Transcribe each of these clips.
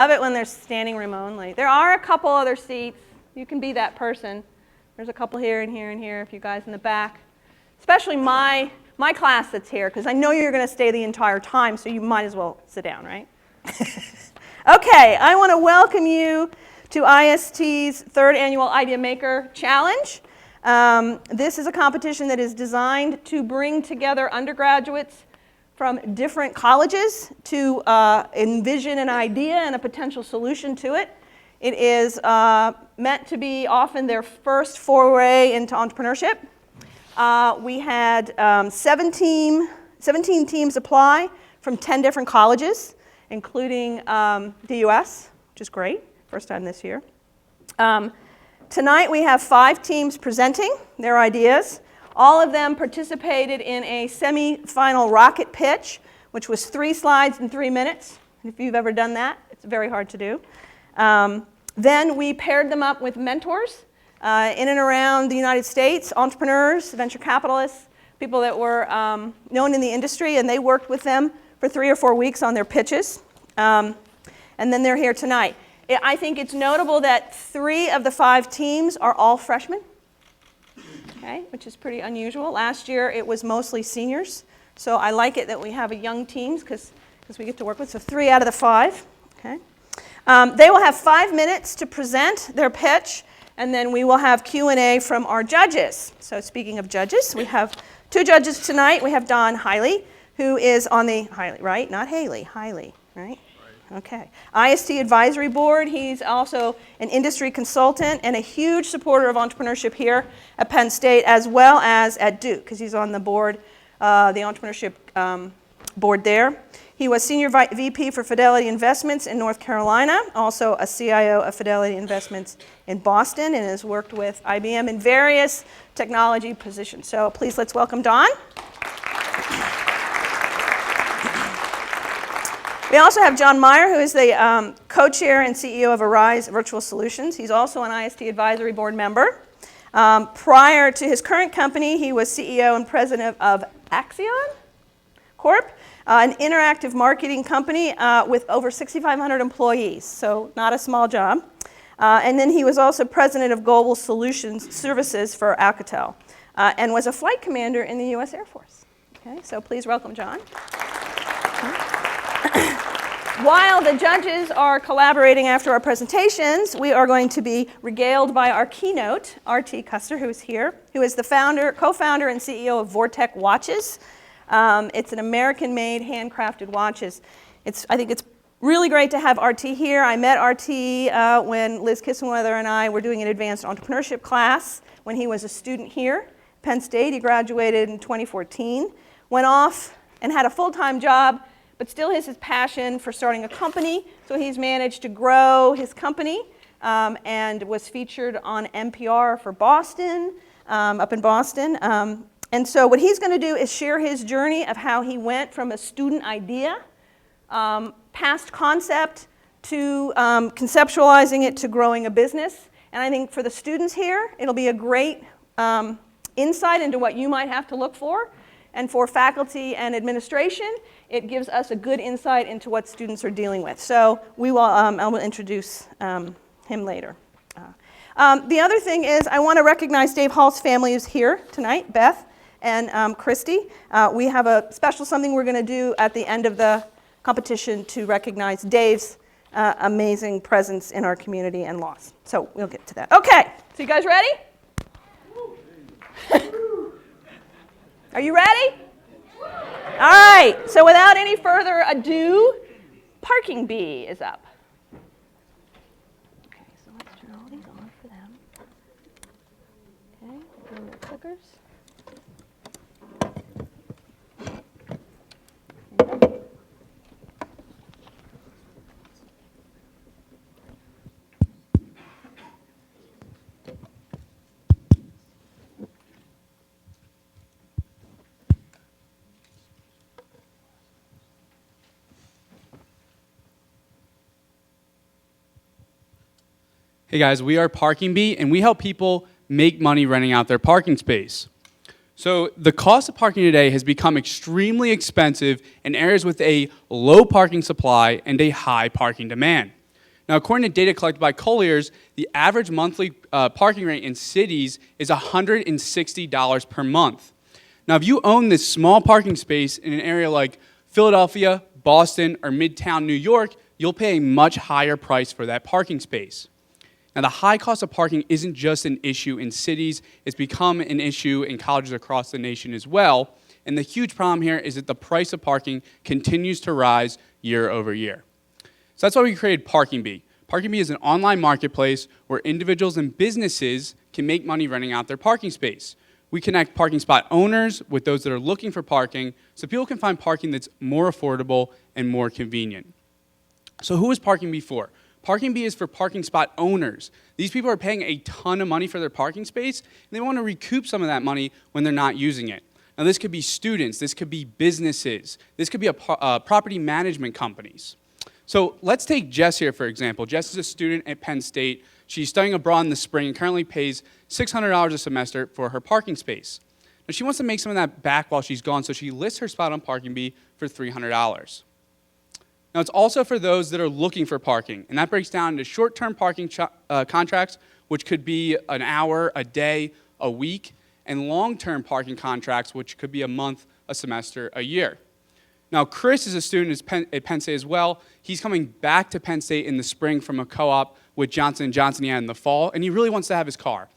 Love it when there's standing room only. There are a couple other seats. You can be that person. There's a couple here and here and here, if you guys in the back. Especially my class that's here, because I know you're going to stay the entire time, so you might as well sit down, right? Okay, I want to welcome you to IST's third annual IdeaMaker Challenge. This is a competition that is designed to bring together undergraduates from different colleges to envision an idea and a potential solution to it. It is meant to be often their first foray into entrepreneurship. We had 17 teams apply from 10 different colleges, including the US, which is great, first time this year. Tonight we have 5 teams presenting their ideas. All of them participated in a semi-final rocket pitch, which was 3 slides in 3 minutes. If you've ever done that, it's very hard to do. Then we paired them up with mentors in and around the United States, entrepreneurs, venture capitalists, people that were known in the industry, and they worked with them for 3 or 4 weeks on their pitches. And then they're here tonight. I think it's notable that 3 of the 5 teams are all freshmen. Okay, which is pretty unusual. Last year it was mostly seniors, so I like it that we have a young teams because we get to work with. So 3 out of the 5. Okay, they will have 5 minutes to present their pitch, and then we will have Q&A from our judges. So speaking of judges, we have 2 judges tonight. We have Don Hiley, who is on the Hiley, right? Not Haley, Hiley, right? Okay. IST Advisory Board. He's also an industry consultant and a huge supporter of entrepreneurship here at Penn State, as well as at Duke, because he's on the board, the entrepreneurship board there. He was Senior VP for Fidelity Investments in North Carolina, also a CIO of Fidelity Investments in Boston, and has worked with IBM in various technology positions. So please let's welcome Don. We also have John Meyer, who is the co-chair and CEO of Arise Virtual Solutions. He's also an IST Advisory Board member. Prior to his current company, he was CEO and president of Axion Corp., an interactive marketing company with over 6,500 employees, so not a small job. And then he was also president of Global Solutions Services for Alcatel, and was a flight commander in the U.S. Air Force. Okay, so please welcome John. While the judges are collaborating after our presentations, we are going to be regaled by our keynote, R.T. Custer, who is here, who is the co-founder and CEO of Vortec Watches. It's an American-made, handcrafted watches. I think it's really great to have R.T. here. I met R.T. When Liz Kissenweather and I were doing an advanced entrepreneurship class when he was a student here at Penn State. He graduated in 2014, went off and had a full-time job, but still has his passion for starting a company. So he's managed to grow his company and was featured on NPR for Boston, up in Boston. And so what he's going to do is share his journey of how he went from a student idea, past concept, to conceptualizing it to growing a business. And I think for the students here, it'll be a great insight into what you might have to look for. And for faculty and administration, it gives us a good insight into what students are dealing with. So I will introduce him later. The other thing is I want to recognize Dave Hall's family who's here tonight, Beth and Christy. We have a special something we're going to do at the end of the competition to recognize Dave's amazing presence in our community and loss. So we'll get to that. Okay, so you guys ready? Are you ready? All right, so without any further ado, Parking Bee is up. Okay, so let's turn all these on for them. Okay, bring their clickers. Okay. Hey guys, we are Parking Bee, and we help people make money renting out their parking space. So the cost of parking today has become extremely expensive in areas with a low parking supply and a high parking demand. Now, according to data collected by Colliers, the average monthly parking rate in cities is $160 per month. Now, if you own this small parking space in an area like Philadelphia, Boston, or Midtown New York, you'll pay a much higher price for that parking space. Now, the high cost of parking isn't just an issue in cities, it's become an issue in colleges across the nation as well. And the huge problem here is that the price of parking continues to rise year over year. So that's why we created Parking Bee. Parking Bee is an online marketplace where individuals and businesses can make money renting out their parking space. We connect parking spot owners with those that are looking for parking so people can find parking that's more affordable and more convenient. So who is Parking Bee for? Parking Bee is for parking spot owners. These people are paying a ton of money for their parking space, and they want to recoup some of that money when they're not using it. Now, this could be students, this could be businesses, this could be property management companies. So let's take Jess here, for example. Jess is a student at Penn State. She's studying abroad in the spring and currently pays $600 a semester for her parking space. Now, she wants to make some of that back while she's gone, so she lists her spot on Parking Bee for $300. Now, it's also for those that are looking for parking, and that breaks down into short-term parking contracts, which could be an hour, a day, a week, and long-term parking contracts, which could be a month, a semester, a year. Now, Chris is a student at Penn State as well. He's coming back to Penn State in the spring from a co-op with Johnson & Johnson he had in the fall, and he really wants to have his car.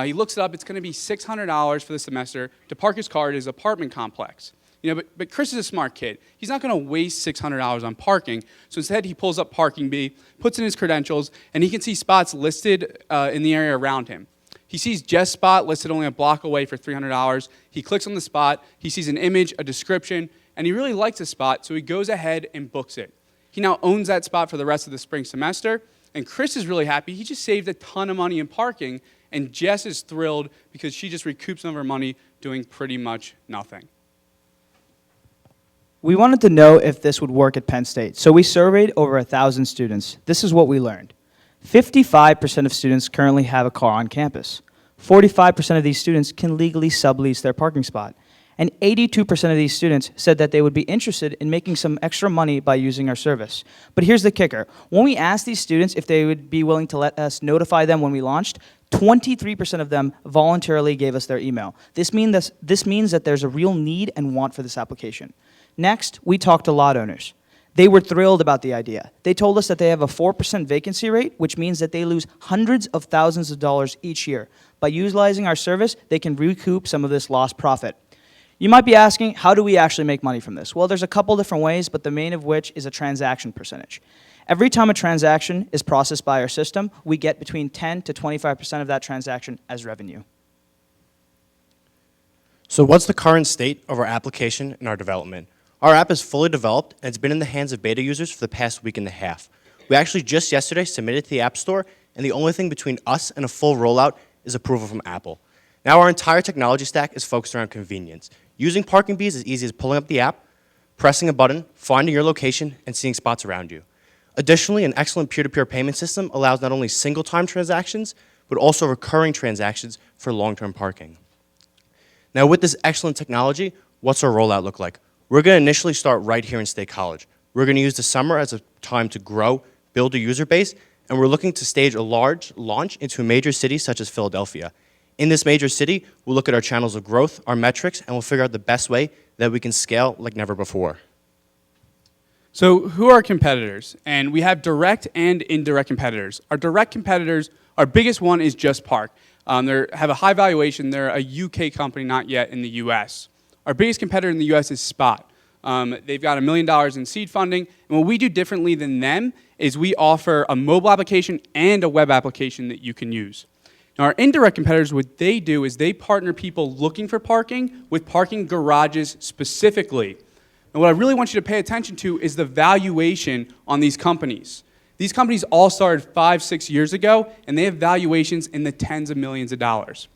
He looks it up. It's going to be $600 for the semester to park his car at his apartment complex. But Chris is a smart kid. He's not going to waste $600 on parking, so instead he pulls up Parking Bee, puts in his credentials, and he can see spots listed in the area around him. He sees Jess' spot listed only a block away for $300. He clicks on the spot. He sees an image, a description, and he really likes the spot, so he goes ahead and books it. He now owns that spot for the rest of the spring semester, and Chris is really happy. He just saved a ton of money in parking, and Jess is thrilled because she just recoups some of her money doing pretty much nothing. We wanted to know if this would work at Penn State, so we surveyed over 1,000 students. This is what we learned. 55% of students currently have a car on campus. 45% of these students can legally sublease their parking spot. And 82% of these students said that they would be interested in making some extra money by using our service. But here's the kicker. When we asked these students if they would be willing to let us notify them when we launched, 23% of them voluntarily gave us their email. This means that there's a real need and want for this application. Next, we talked to lot owners. They were thrilled about the idea. They told us that they have a 4% vacancy rate, which means that they lose hundreds of thousands of dollars each year. By utilizing our service, they can recoup some of this lost profit. You might be asking, how do we actually make money from this? Well, there's a couple different ways, but the main of which is a transaction percentage. Every time a transaction is processed by our system, we get between 10 to 25% of that transaction as revenue. So what's the current state of our application and our development? Our app is fully developed, and it's been in the hands of beta users for the past week and a half. We actually just yesterday submitted to the App Store, and the only thing between us and a full rollout is approval from Apple. Now our entire technology stack is focused around convenience. Using Parking Bee is as easy as pulling up the app, pressing a button, finding your location, and seeing spots around you. Additionally, an excellent peer-to-peer payment system allows not only single-time transactions, but also recurring transactions for long-term parking. Now with this excellent technology, what's our rollout look like? We're going to initially start right here in State College. We're going to use the summer as a time to grow, build a user base, and we're looking to stage a large launch into a major city such as Philadelphia. In this major city, we'll look at our channels of growth, our metrics, and we'll figure out the best way that we can scale like never before. So who are our competitors? And we have direct and indirect competitors. Our direct competitors, our biggest one is Just Park. They have a high valuation. They're a UK company, not yet in the US. Our biggest competitor in the US is Spot. They've got $1 million in seed funding. And what we do differently than them is we offer a mobile application and a web application that you can use. Now, our indirect competitors, what they do is they partner people looking for parking with parking garages specifically. And what I really want you to pay attention to is the valuation on these companies. These companies all started 5-6 years ago, and they have valuations in the tens of millions of dollars.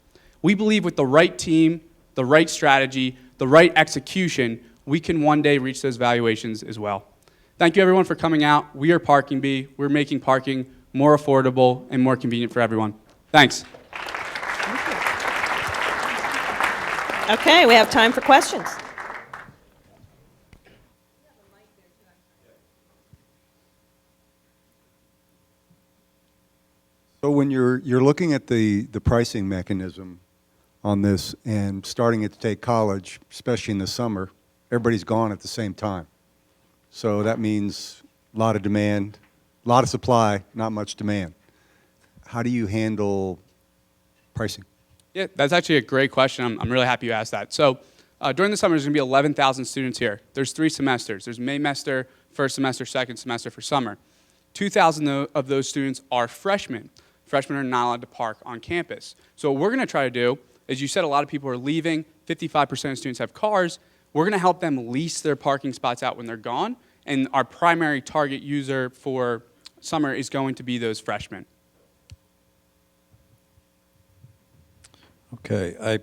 We believe with the right team, the right strategy, the right execution, we can one day reach those valuations as well. Thank you, everyone, for coming out. We are Parking Bee. We're making parking more affordable and more convenient for everyone. Thanks. Okay, we have time for questions. So when you're looking at the pricing mechanism on this and starting it to take college, especially in the summer, everybody's gone at the same time. So that means a lot of demand, a lot of supply, not much demand. How do you handle pricing? Yeah, that's actually a great question. I'm really happy you asked that. So during the summer, there's going to be 11,000 students here. There's 3 semesters. There's Maymester, first semester, second semester for summer. 2,000 of those students are freshmen. Freshmen are not allowed to park on campus. So what we're going to try to do, as you said, a lot of people are leaving. 55% of students have cars. We're going to help them lease their parking spots out when they're gone. And our primary target user for summer is going to be those freshmen. Okay,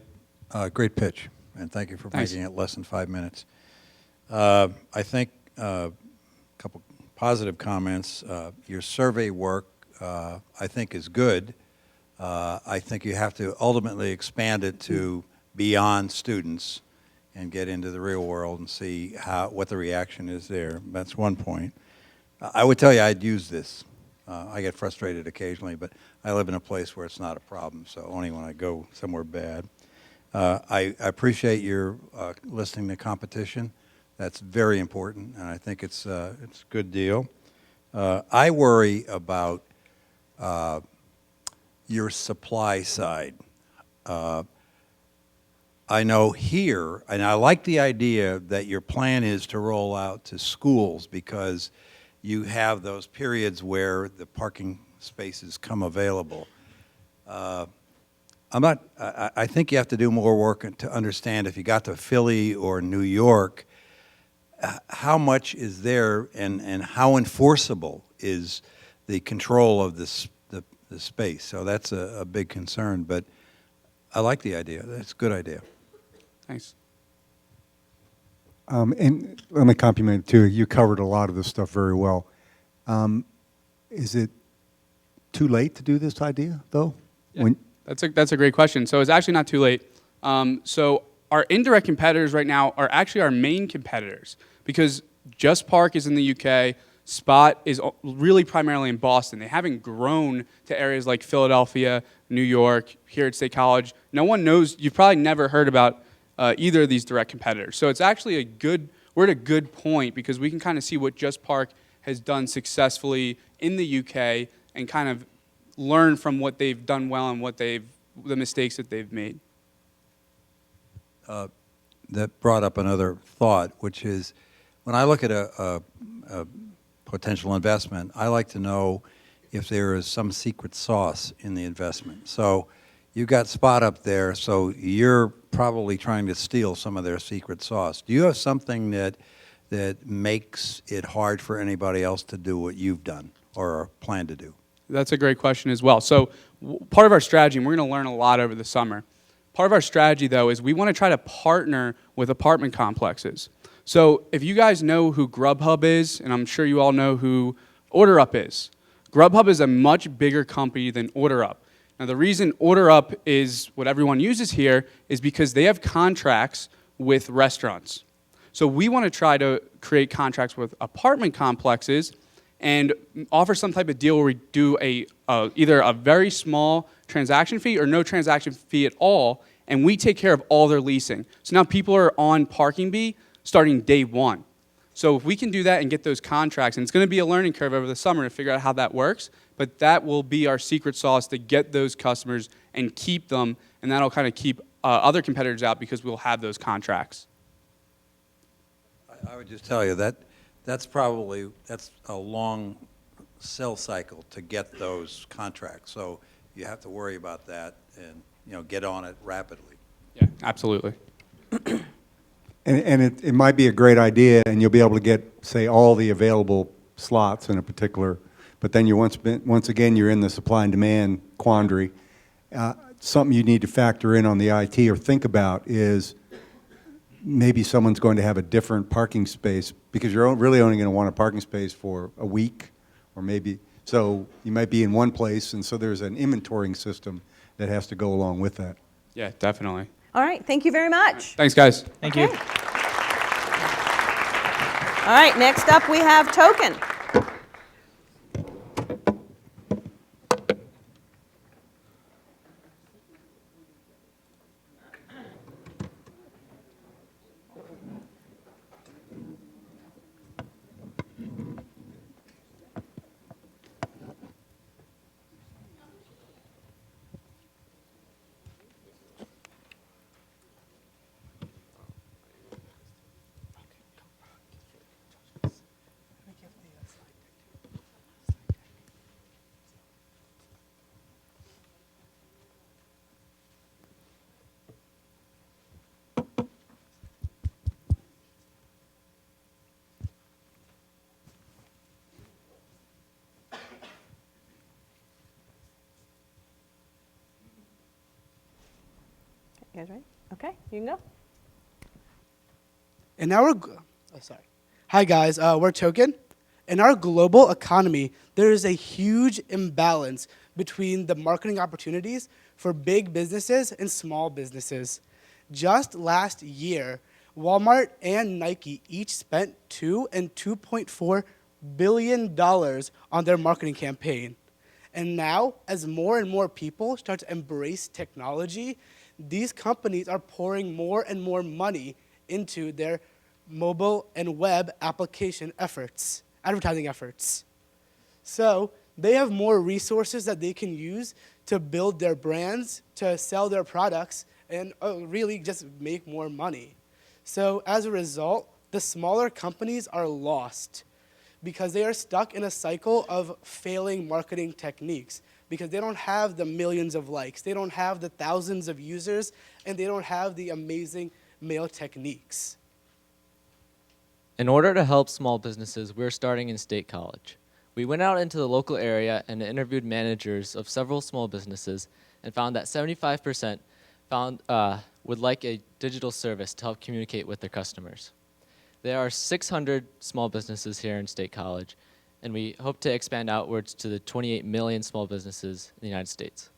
great pitch, and thank you for Thanks. making it less than 5 minutes. I think a couple positive comments. Your survey work, I think, is good. I think you have to ultimately expand it to beyond students and get into the real world and see what the reaction is there. That's one point. I would tell you I'd use this. I get frustrated occasionally, but I live in a place where it's not a problem, so only when I go somewhere bad. I appreciate your listening to competition. That's very important, and I think it's a good deal. I worry about your supply side. I know here, and I like the idea that your plan is to roll out to schools because you have those periods where the parking spaces come available. I think you have to do more work to understand if you got to Philly or New York, how much is there and how enforceable is the control of the space. So that's a big concern, but I like the idea. That's a good idea. Thanks. And let me compliment too. You covered a lot of this stuff very well. Is it too late to do this idea, though? Yeah, that's a great question. So it's actually not too late. So our indirect competitors right now are actually our main competitors because Just Park is in the UK. Spot is really primarily in Boston. They haven't grown to areas like Philadelphia, New York, here at State College. No one knows. You've probably never heard about either of these direct competitors. So it's actually we're at a good point because we can kind of see what Just Park has done successfully in the UK and kind of learn from what they've done well and the mistakes that they've made. That brought up another thought, which is when I look at a potential investment, I like to know if there is some secret sauce in the investment. So you've got Spot up there, so you're probably trying to steal some of their secret sauce. Do you have something that makes it hard for anybody else to do what you've done or plan to do? That's a great question as well. So part of our strategy, and we're going to learn a lot over the summer, part of our strategy, though, is we want to try to partner with apartment complexes. So if you guys know who Grubhub is, and I'm sure you all know who OrderUp is, Grubhub is a much bigger company than OrderUp. Now, the reason OrderUp is what everyone uses here is because they have contracts with restaurants. So we want to try to create contracts with apartment complexes and offer some type of deal where we do either a very small transaction fee or no transaction fee at all, and we take care of all their leasing. So now people are on Parking Bee starting day one. So if we can do that and get those contracts, and it's going to be a learning curve over the summer to figure out how that works, but that will be our secret sauce to get those customers and keep them, and that'll kind of keep other competitors out because we'll have those contracts. I would just tell you that's a long sell cycle to get those contracts. So you have to worry about that and get on it rapidly. Yeah, absolutely. And it might be a great idea, and you'll be able to get, say, all the available slots in a particular, but then once again, you're in the supply and demand quandary. Something you need to factor in on the IT or think about is maybe someone's going to have a different parking space because you're really only going to want a parking space for a week or maybe, so you might be in one place, and so there's an inventorying system that has to go along with that. Yeah, definitely. All right, thank you very much. Thanks, guys. Thank Okay. you. All right, next up we have Token. You guys ready? Okay, you can go. In our, Hi guys, we're Token. In our global economy, there is a huge imbalance between the marketing opportunities for big businesses and small businesses. Just last year, Walmart and Nike each spent $2 and $2.4 billion on their marketing campaign. And now, as more and more people start to embrace technology, these companies are pouring more and more money into their mobile and web application efforts, advertising efforts. So they have more resources that they can use to build their brands, to sell their products, and really just make more money. So as a result, the smaller companies are lost because they are stuck in a cycle of failing marketing techniques because they don't have the millions of likes, they don't have the thousands of users, and they don't have the amazing mail techniques. In order to help small businesses, we're starting in State College. We went out into the local area and interviewed managers of several small businesses and found that 75% would like a digital service to help communicate with their customers. There are 600 small businesses here in State College, and we hope to expand outwards to the 28 million small businesses in the United States.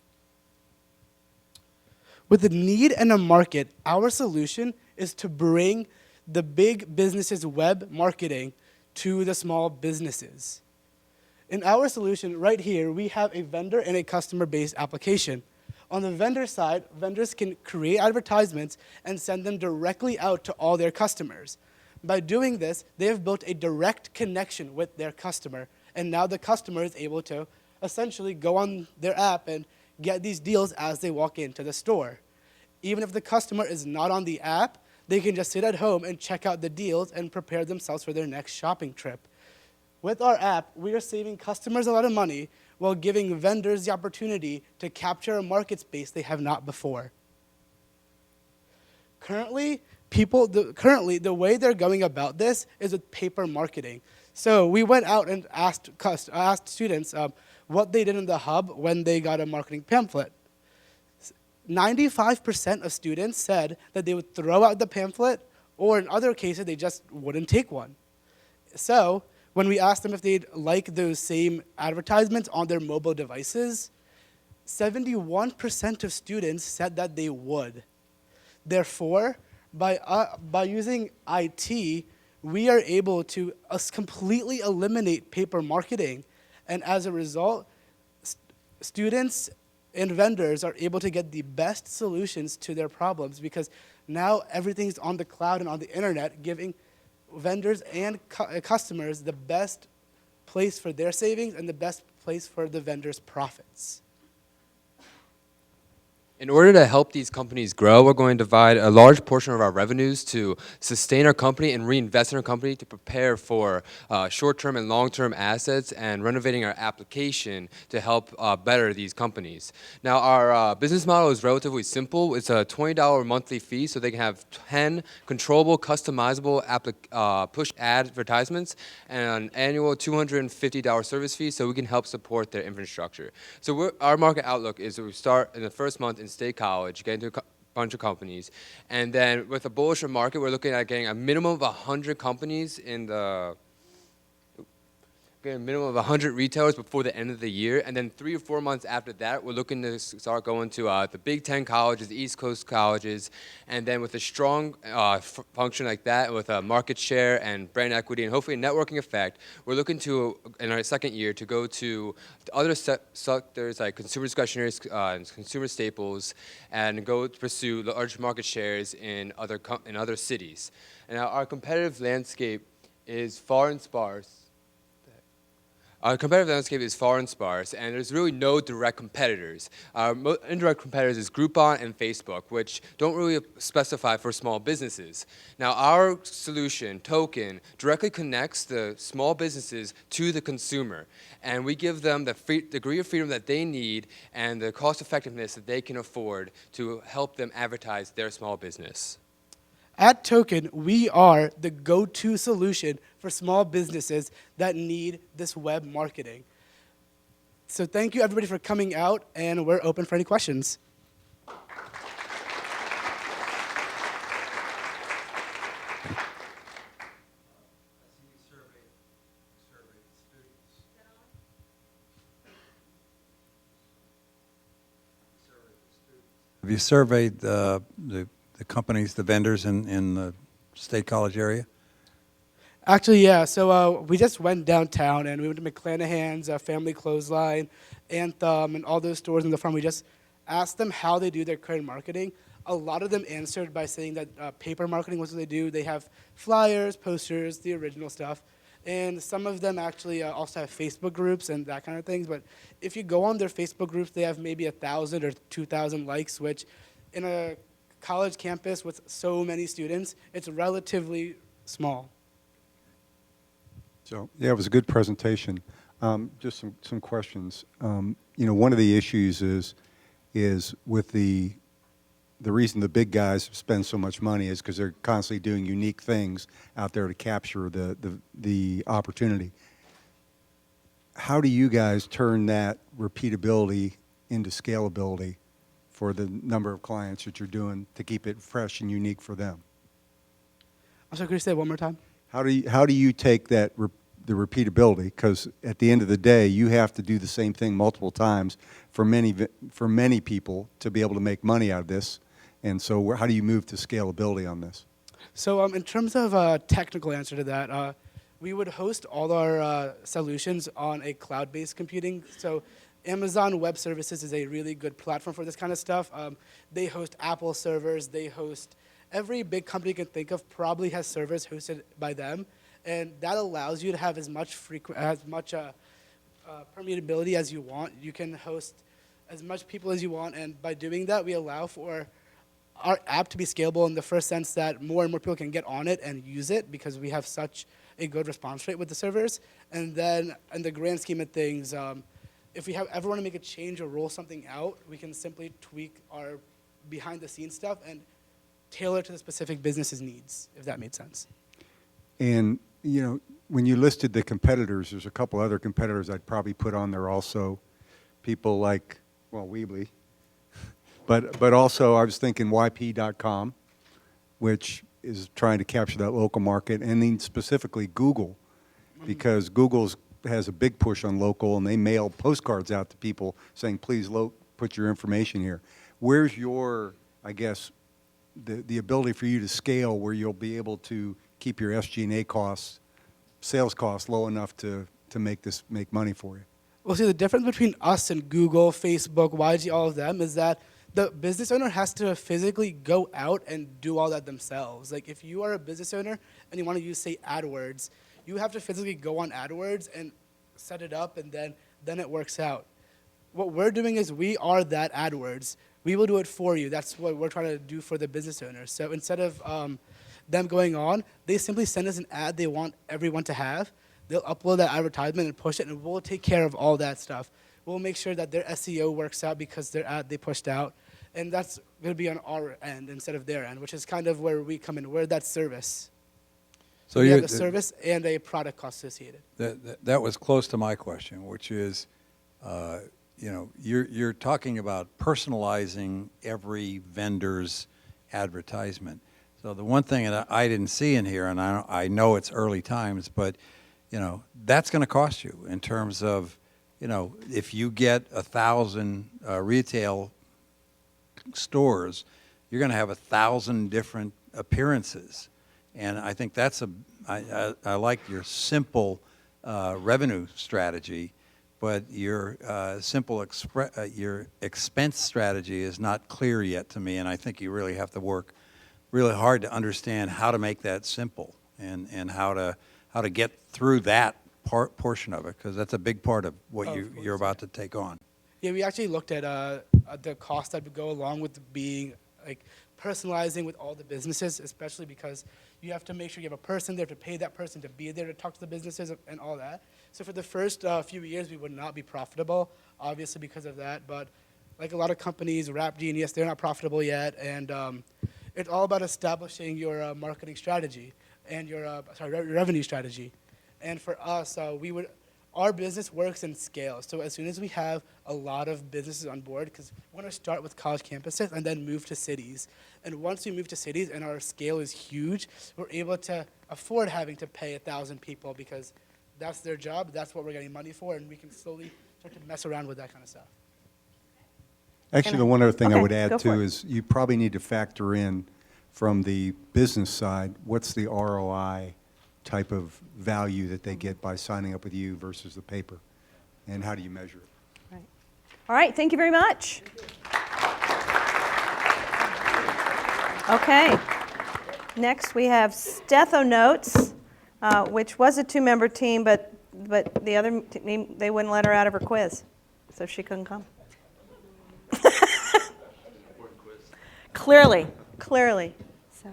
With a need and a market, our solution is to bring the big businesses' web marketing to the small businesses. In our solution right here, we have a vendor and a customer-based application. On the vendor side, vendors can create advertisements and send them directly out to all their customers. By doing this, they have built a direct connection with their customer, and now the customer is able to essentially go on their app and get these deals as they walk into the store. Even if the customer is not on the app, they can just sit at home and check out the deals and prepare themselves for their next shopping trip. With our app, we are saving customers a lot of money while giving vendors the opportunity to capture a market space they have not before. Currently, the way they're going about this is with paper marketing. So we went out and asked students what they did in the hub when they got a marketing pamphlet. 95% of students said that they would throw out the pamphlet, or in other cases, they just wouldn't take one. So when we asked them if they'd like those same advertisements on their mobile devices, 71% of students said that they would. Therefore, by using IT, we are able to completely eliminate paper marketing. And as a result, students and vendors are able to get the best solutions to their problems because now everything's on the cloud and on the internet, giving vendors and customers the best place for their savings and the best place for the vendors' profits. In order to help these companies grow, we're going to divide a large portion of our revenues to sustain our company and reinvest in our company to prepare for short-term and long-term assets and renovating our application to help better these companies. Now, our business model is relatively simple. It's a $20 monthly fee, so they can have 10 controllable, customizable push advertisements and an annual $250 service fee, so we can help support their infrastructure. So our market outlook is that we start in the first month in State College, get into a bunch of companies, and then with a bullish market, we're looking at getting a minimum of 100 companies in the getting a minimum of 100 retailers before the end of the year, and then 3 or 4 months after that, we're looking to start going to the Big Ten colleges, the East Coast colleges, and then with a strong function like that, with a market share and brand equity, and hopefully a networking effect, we're looking to, in our second year, to go to other sectors like consumer discretionary and consumer staples, and go to pursue large market shares in other cities. And our competitive landscape is far and sparse. Our competitive landscape is far and sparse, and there's really no direct competitors. Our indirect competitors is Groupon and Facebook, which don't really specify for small businesses. Now, our solution, Token, directly connects the small businesses to the consumer, and we give them the degree of freedom that they need and the cost effectiveness that they can afford to help them advertise their small business. At Token, we are the go-to solution for small businesses that need this web marketing. So thank you everybody for coming out, and we're open for any questions. Have you surveyed the companies, the vendors in the State College area? Actually, yeah. So we just went downtown and we went to McClanahan's, Family Clothesline, Anthem, and all those stores in the front. We just asked them how they do their current marketing. A lot of them answered by saying that paper marketing was what they do. They have flyers, posters, the original stuff. And some of them actually also have Facebook groups and that kind of things. But if you go on their Facebook groups, they have maybe 1,000 or 2,000 likes, which in a college campus with so many students, it's relatively small. So, yeah, it was a good presentation. Just some questions. One of the issues is with the reason the big guys spend so much money is because they're constantly doing unique things out there to capture the opportunity. How do you guys turn that repeatability into scalability for the number of clients that you're doing to keep it fresh and unique for them? I'm sorry, could you say it one more time? How do you take that the repeatability? Because at the end of the day, you have to do the same thing multiple times for many people to be able to make money out of this. And so how do you move to scalability on this? So in terms of a technical answer to that, we would host all our solutions on a cloud-based computing. So Amazon Web Services is a really good platform for this kind of stuff. They host Apple servers. They host every big company you can think of probably has servers hosted by them. And that allows you to have as much permeability as you want. You can host as much people as you want. And by doing that, we allow for our app to be scalable in the first sense that more and more people can get on it and use it because we have such a good response rate with the servers. And then in the grand scheme of things, if we ever want to make a change or roll something out, we can simply tweak our behind-the-scenes stuff and tailor to the specific business's needs, if that made sense. And, when you listed the competitors, there's a couple other competitors I'd probably put on there also. People like, Weebly. But also I was thinking YP.com, which is trying to capture that local market, and then specifically Google, because Google has a big push on local, and they mail postcards out to people saying, please put your information here. Where's your, I guess, the ability for you to scale where you'll be able to keep your SG&A costs, sales costs low enough to make money for you? Well, see, the difference between us and Google, Facebook, YG, all of them is that the business owner has to physically go out and do all that themselves. Like if you are a business owner and you want to use, say, AdWords, you have to physically go on AdWords and set it up, and then it works out. What we're doing is we are that AdWords. We will do it for you. That's what we're trying to do for the business owner. So instead of them going on, they simply send us an ad they want everyone to have. They'll upload that advertisement and push it, and we'll take care of all that stuff. We'll make sure that their SEO works out because their ad they pushed out. And that's going to be on our end instead of their end, which is kind of where we come in. We're that service. So we have a service and a product cost associated. That was close to my question, which is, you're talking about personalizing every vendor's advertisement. So the one thing that I didn't see in here, and I know it's early times, but that's going to cost you in terms of, if you get 1,000 retail stores, you're going to have 1,000 different appearances. And I think that's I like your simple revenue strategy, but your your expense strategy is not clear yet to me, and I think you really have to work really hard to understand how to make that simple and how to get through that portion of it, because that's a big part of what you're about to take on. Yeah, we actually looked at the cost that would go along with being personalizing with all the businesses, especially because you have to make sure you have a person there to pay that person to be there to talk to the businesses and all that. So for the first few years, we would not be profitable, obviously because of that. But like a lot of companies, Rap Genius, they're not profitable yet, and it's all about establishing your marketing strategy and your revenue strategy. And for us, our business works in scale. So as soon as we have a lot of businesses on board, because we want to start with college campuses and then move to cities. And once we move to cities and our scale is huge, we're able to afford having to pay 1,000 people because that's their job, that's what we're getting money for, and we can slowly start to mess around with that kind of stuff. Actually, the one other thing I Okay, would go add for too it. is you probably need to factor in from the business side, what's the ROI type of value that they get by signing up with you versus the paper? And how do you measure it? Right. All right, thank you very much. Okay. Next, we have StethoNotes, which was a 2-member team, but the other team, they wouldn't let her out of her quiz, so she couldn't come. Clearly. So.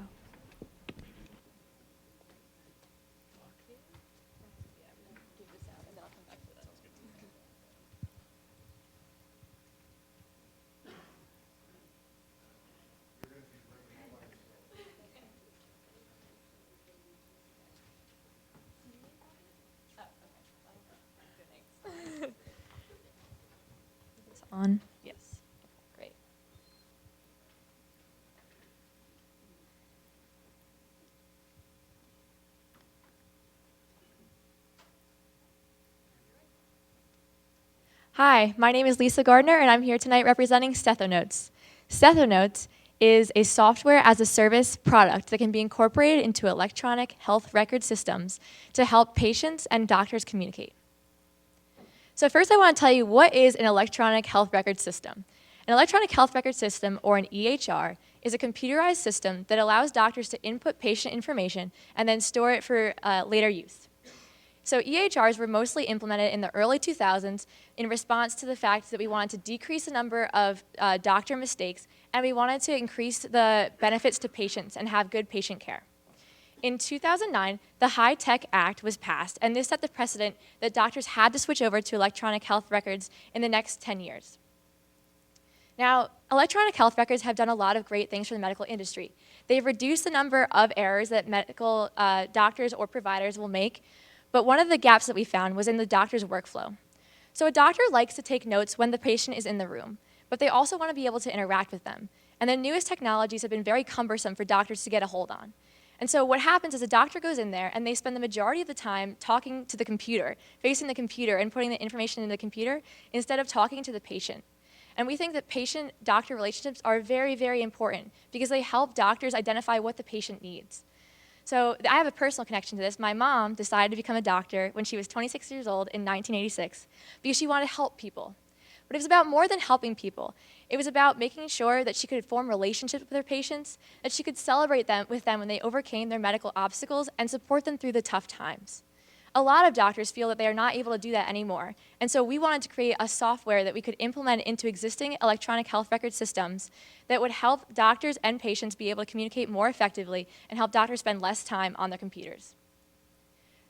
On? Yes. Great. Hi, my name is Lisa Gardner, and I'm here tonight representing StethoNotes. StethoNotes is a software as a service product that can be incorporated into electronic health record systems to help patients and doctors communicate. So first I want to tell you what is an electronic health record system. An electronic health record system, or an EHR, is a computerized system that allows doctors to input patient information and then store it for later use. So EHRs were mostly implemented in the early 2000s in response to the fact that we wanted to decrease the number of doctor mistakes, and we wanted to increase the benefits to patients and have good patient care. In 2009, the HITECH Act was passed, and this set the precedent that doctors had to switch over to electronic health records in the next 10 years. Now, electronic health records have done a lot of great things for the medical industry. They've reduced the number of errors that medical doctors or providers will make, but one of the gaps that we found was in the doctor's workflow. So a doctor likes to take notes when the patient is in the room, but they also want to be able to interact with them. And the newest technologies have been very cumbersome for doctors to get a hold on. And so what happens is a doctor goes in there and they spend the majority of the time talking to the computer, facing the computer and putting the information in the computer instead of talking to the patient. And we think that patient-doctor relationships are very, very important because they help doctors identify what the patient needs. So I have a personal connection to this. My mom decided to become a doctor when she was 26 years old in 1986 because she wanted to help people. But it was about more than helping people. It was about making sure that she could form relationships with her patients, that she could celebrate with them when they overcame their medical obstacles and support them through the tough times. A lot of doctors feel that they are not able to do that anymore, and so we wanted to create a software that we could implement into existing electronic health record systems that would help doctors and patients be able to communicate more effectively and help doctors spend less time on their computers.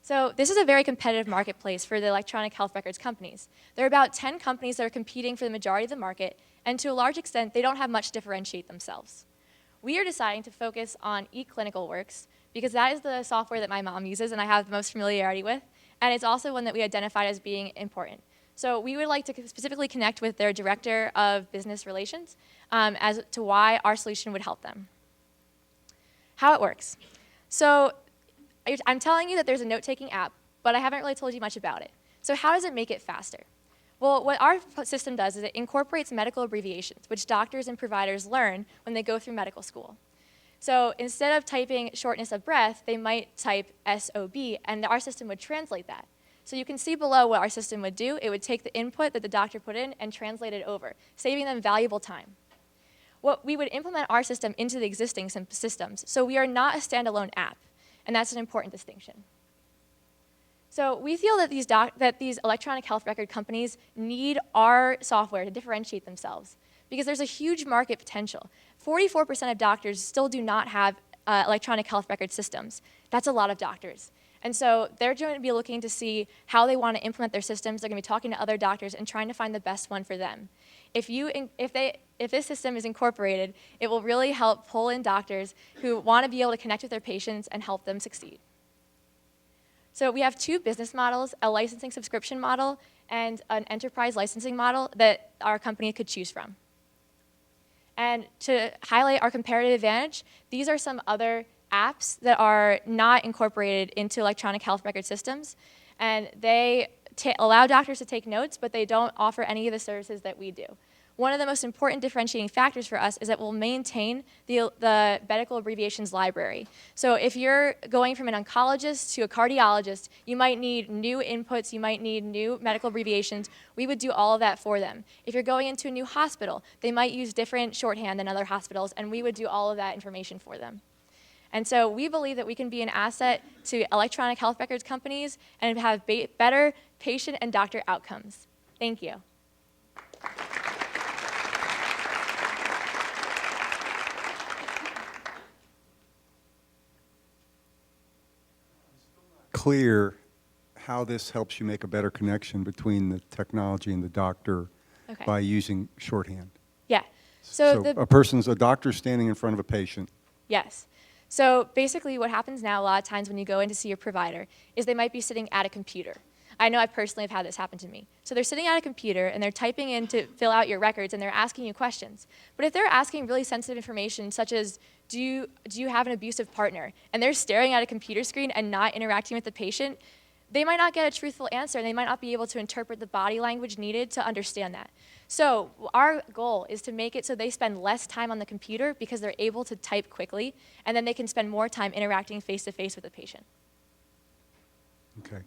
So this is a very competitive marketplace for the electronic health records companies. There are about 10 companies that are competing for the majority of the market, and to a large extent, they don't have much to differentiate themselves. We are deciding to focus on eClinicalWorks because that is the software that my mom uses and I have the most familiarity with, and it's also one that we identified as being important. So we would like to specifically connect with their Director of Business Relations as to why our solution would help them. How it works. So I'm telling you that there's a note-taking app, but I haven't really told you much about it. So how does it make it faster? Well, what our system does is it incorporates medical abbreviations, which doctors and providers learn when they go through medical school. So instead of typing shortness of breath, they might type SOB, and our system would translate that. So you can see below what our system would do. It would take the input that the doctor put in and translate it over, saving them valuable time. We would implement our system into the existing systems, so we are not a standalone app, and that's an important distinction. So we feel that these electronic health record companies need our software to differentiate themselves because there's a huge market potential. 44% of doctors still do not have electronic health record systems. That's a lot of doctors. And so they're going to be looking to see how they want to implement their systems. They're going to be talking to other doctors and trying to find the best one for them. If this system is incorporated, it will really help pull in doctors who want to be able to connect with their patients and help them succeed. So we have two business models, a licensing subscription model and an enterprise licensing model that our company could choose from. And to highlight our comparative advantage, these are some other apps that are not incorporated into electronic health record systems. And they allow doctors to take notes, but they don't offer any of the services that we do. One of the most important differentiating factors for us is that we'll maintain the medical abbreviations library. So if you're going from an oncologist to a cardiologist, you might need new inputs, you might need new medical abbreviations. We would do all of that for them. If you're going into a new hospital, they might use different shorthand than other hospitals, and we would do all of that information for them. And so we believe that we can be an asset to electronic health records companies and have better patient and doctor outcomes. Thank you. Clear how this helps you make a better connection between the technology and the doctor by using shorthand. Yeah. So a doctor standing in front of a patient. Yes. So basically what happens now a lot of times when you go in to see your provider is they might be sitting at a computer. I know I personally have had this happen to me. So they're sitting at a computer and they're typing in to fill out your records and they're asking you questions. But if they're asking really sensitive information such as, do you have an abusive partner? And they're staring at a computer screen and not interacting with the patient, they might not get a truthful answer and they might not be able to interpret the body language needed to understand that. So our goal is to make it so they spend less time on the computer because they're able to type quickly, and then they can spend more time interacting face-to-face with the patient. Okay.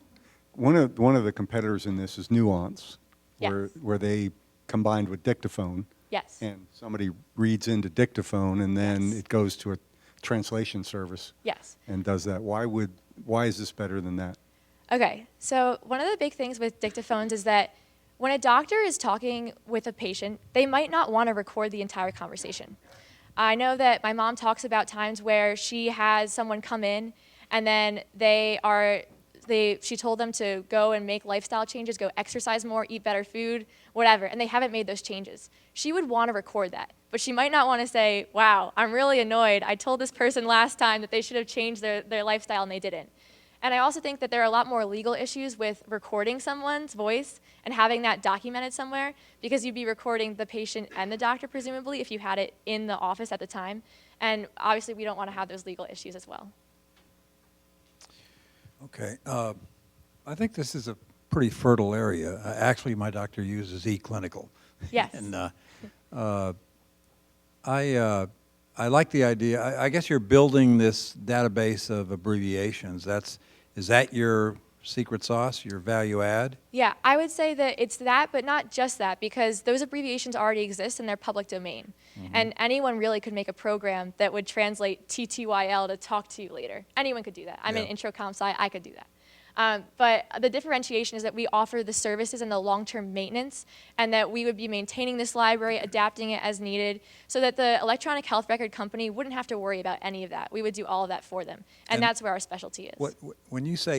One of the competitors in this is Nuance, where they combined with dictaphone. Yes. And somebody reads into dictaphone, and then it goes to a translation service. Yes. And does that. Why is this better than that? Okay. So one of the big things with dictaphones is that when a doctor is talking with a patient, they might not want to record the entire conversation. I know that my mom talks about times where she has someone come in and then she told them to go and make lifestyle changes, go exercise more, eat better food, whatever, and they haven't made those changes. She would want to record that, but she might not want to say, wow, I'm really annoyed. I told this person last time that they should have changed their lifestyle and they didn't. And I also think that there are a lot more legal issues with recording someone's voice and having that documented somewhere, because you'd be recording the patient and the doctor, presumably, if you had it in the office at the time. And obviously, we don't want to have those legal issues as well. Okay. I think this is a pretty fertile area. Actually, my doctor uses eClinical. Yes. And I like the idea. I guess you're building this database of abbreviations. Is that your secret sauce, your value add? Yeah, I would say that it's that, but not just that, because those abbreviations already exist and they're public domain. Mm-hmm. And anyone really could make a program that would translate TTYL to talk to you later. Anyone could do that. I'm an intro comp sci, I could do that. But the differentiation is that we offer the services and the long-term maintenance, and that we would be maintaining this library, adapting it as needed, so that the electronic health record company wouldn't have to worry about any of that. We would do all of that for them, and that's where our specialty is. When you say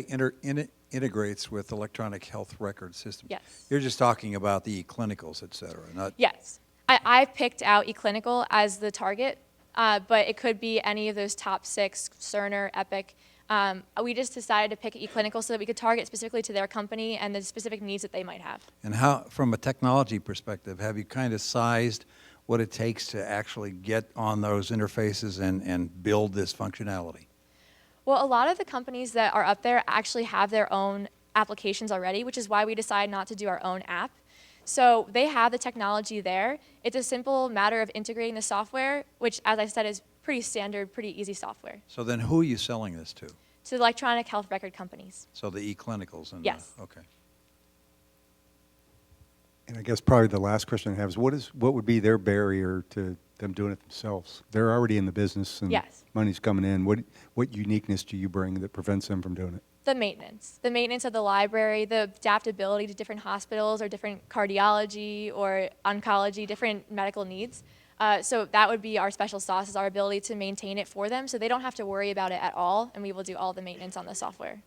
integrates with electronic health record systems, yes, you're just talking about the eClinicals, et cetera, not... Yes. I've picked out eClinical as the target, but it could be any of those top 6, Cerner, Epic. We just decided to pick eClinical so that we could target specifically to their company and the specific needs that they might have. And how, from a technology perspective, have you kind of sized what it takes to actually get on those interfaces and build this functionality? Well, a lot of the companies that are up there actually have their own applications already, which is why we decided not to do our own app. So they have the technology there. It's a simple matter of integrating the software, which, as I said, is pretty standard, pretty easy software. So then who are you selling this to? To electronic health record companies. So the eClinicals? And yes. Okay. And I guess probably the last question I have is what would be their barrier to them doing it themselves? They're already in the business and money's coming in. What uniqueness do you bring that prevents them from doing it? The maintenance of the library, the adaptability to different hospitals or different cardiology or oncology, different medical needs. So that would be our special sauce, is our ability to maintain it for them so they don't have to worry about it at all, and we will do all the maintenance on the software.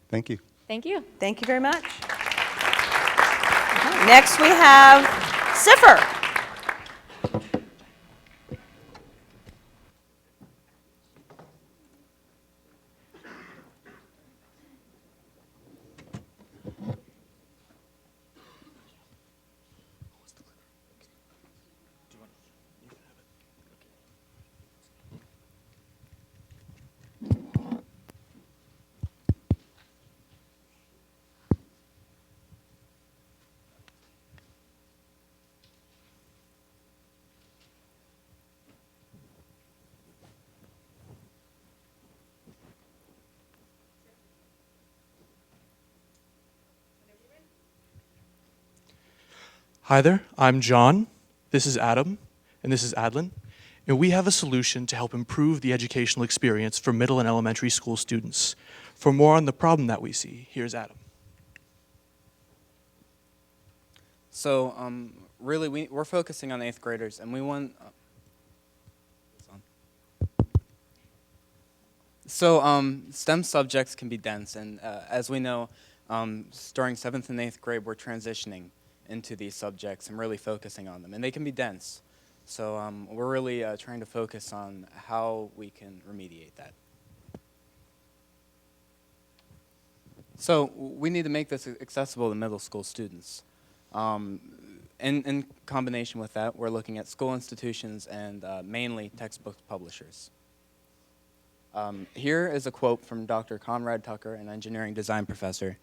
Thank you. Thank you. Thank you very much. Next, we have Cipher. Hi there, I'm John, this is Adam, and this is Adlin, and we have a solution to help improve the educational experience for middle and elementary school students. For more on the problem that we see, here's Adam. So really, we're focusing on 8th graders, and we want... So STEM subjects can be dense, and as we know, during 7th and 8th grade, we're transitioning into these subjects and really focusing on them, and they can be dense. So we're really trying to focus on how we can remediate that. So we need to make this accessible to middle school students. In combination with that, we're looking at school institutions and mainly textbook publishers. Here is a quote from Dr. Conrad Tucker, an engineering design professor,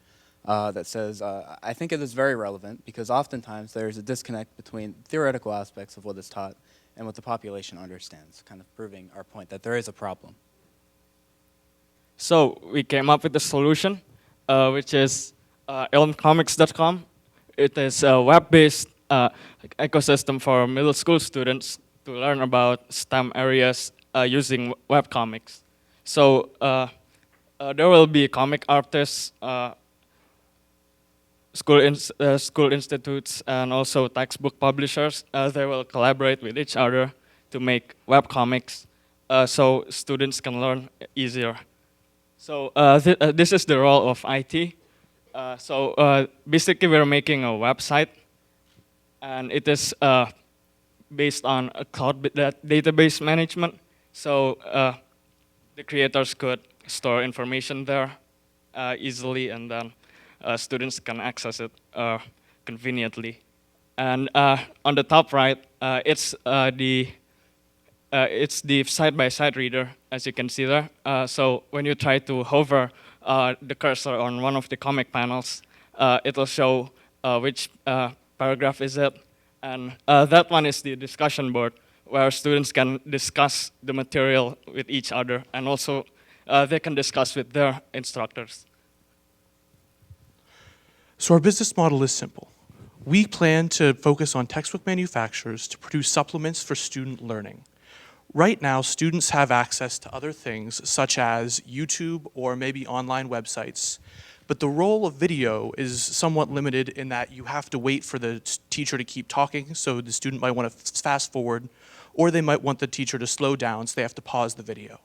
that says, I think it is very relevant because oftentimes there is a disconnect between theoretical aspects of what is taught and what the population understands, kind of proving our point that there is a problem. So we came up with a solution, which is elmcomics.com. It is a web-based ecosystem for middle school students to learn about STEM areas using webcomics. So there will be comic artists, school institutes, and also textbook publishers. They will collaborate with each other to make webcomics so students can learn easier. So this is the role of IT. Basically, we're making a website, and it is based on a cloud database management. So the creators could store information there easily, and then students can access it conveniently. And on the top right, it's the side-by-side reader, as you can see there. So when you try to hover the cursor on one of the comic panels, it will show which paragraph is it. And that one is the discussion board, where students can discuss the material with each other, and also they can discuss with their instructors. So our business model is simple. We plan to focus on textbook manufacturers to produce supplements for student learning. Right now, students have access to other things such as YouTube or maybe online websites, but the role of video is somewhat limited in that you have to wait for the teacher to keep talking, so the student might want to fast forward, or they might want the teacher to slow down, so they have to pause the video.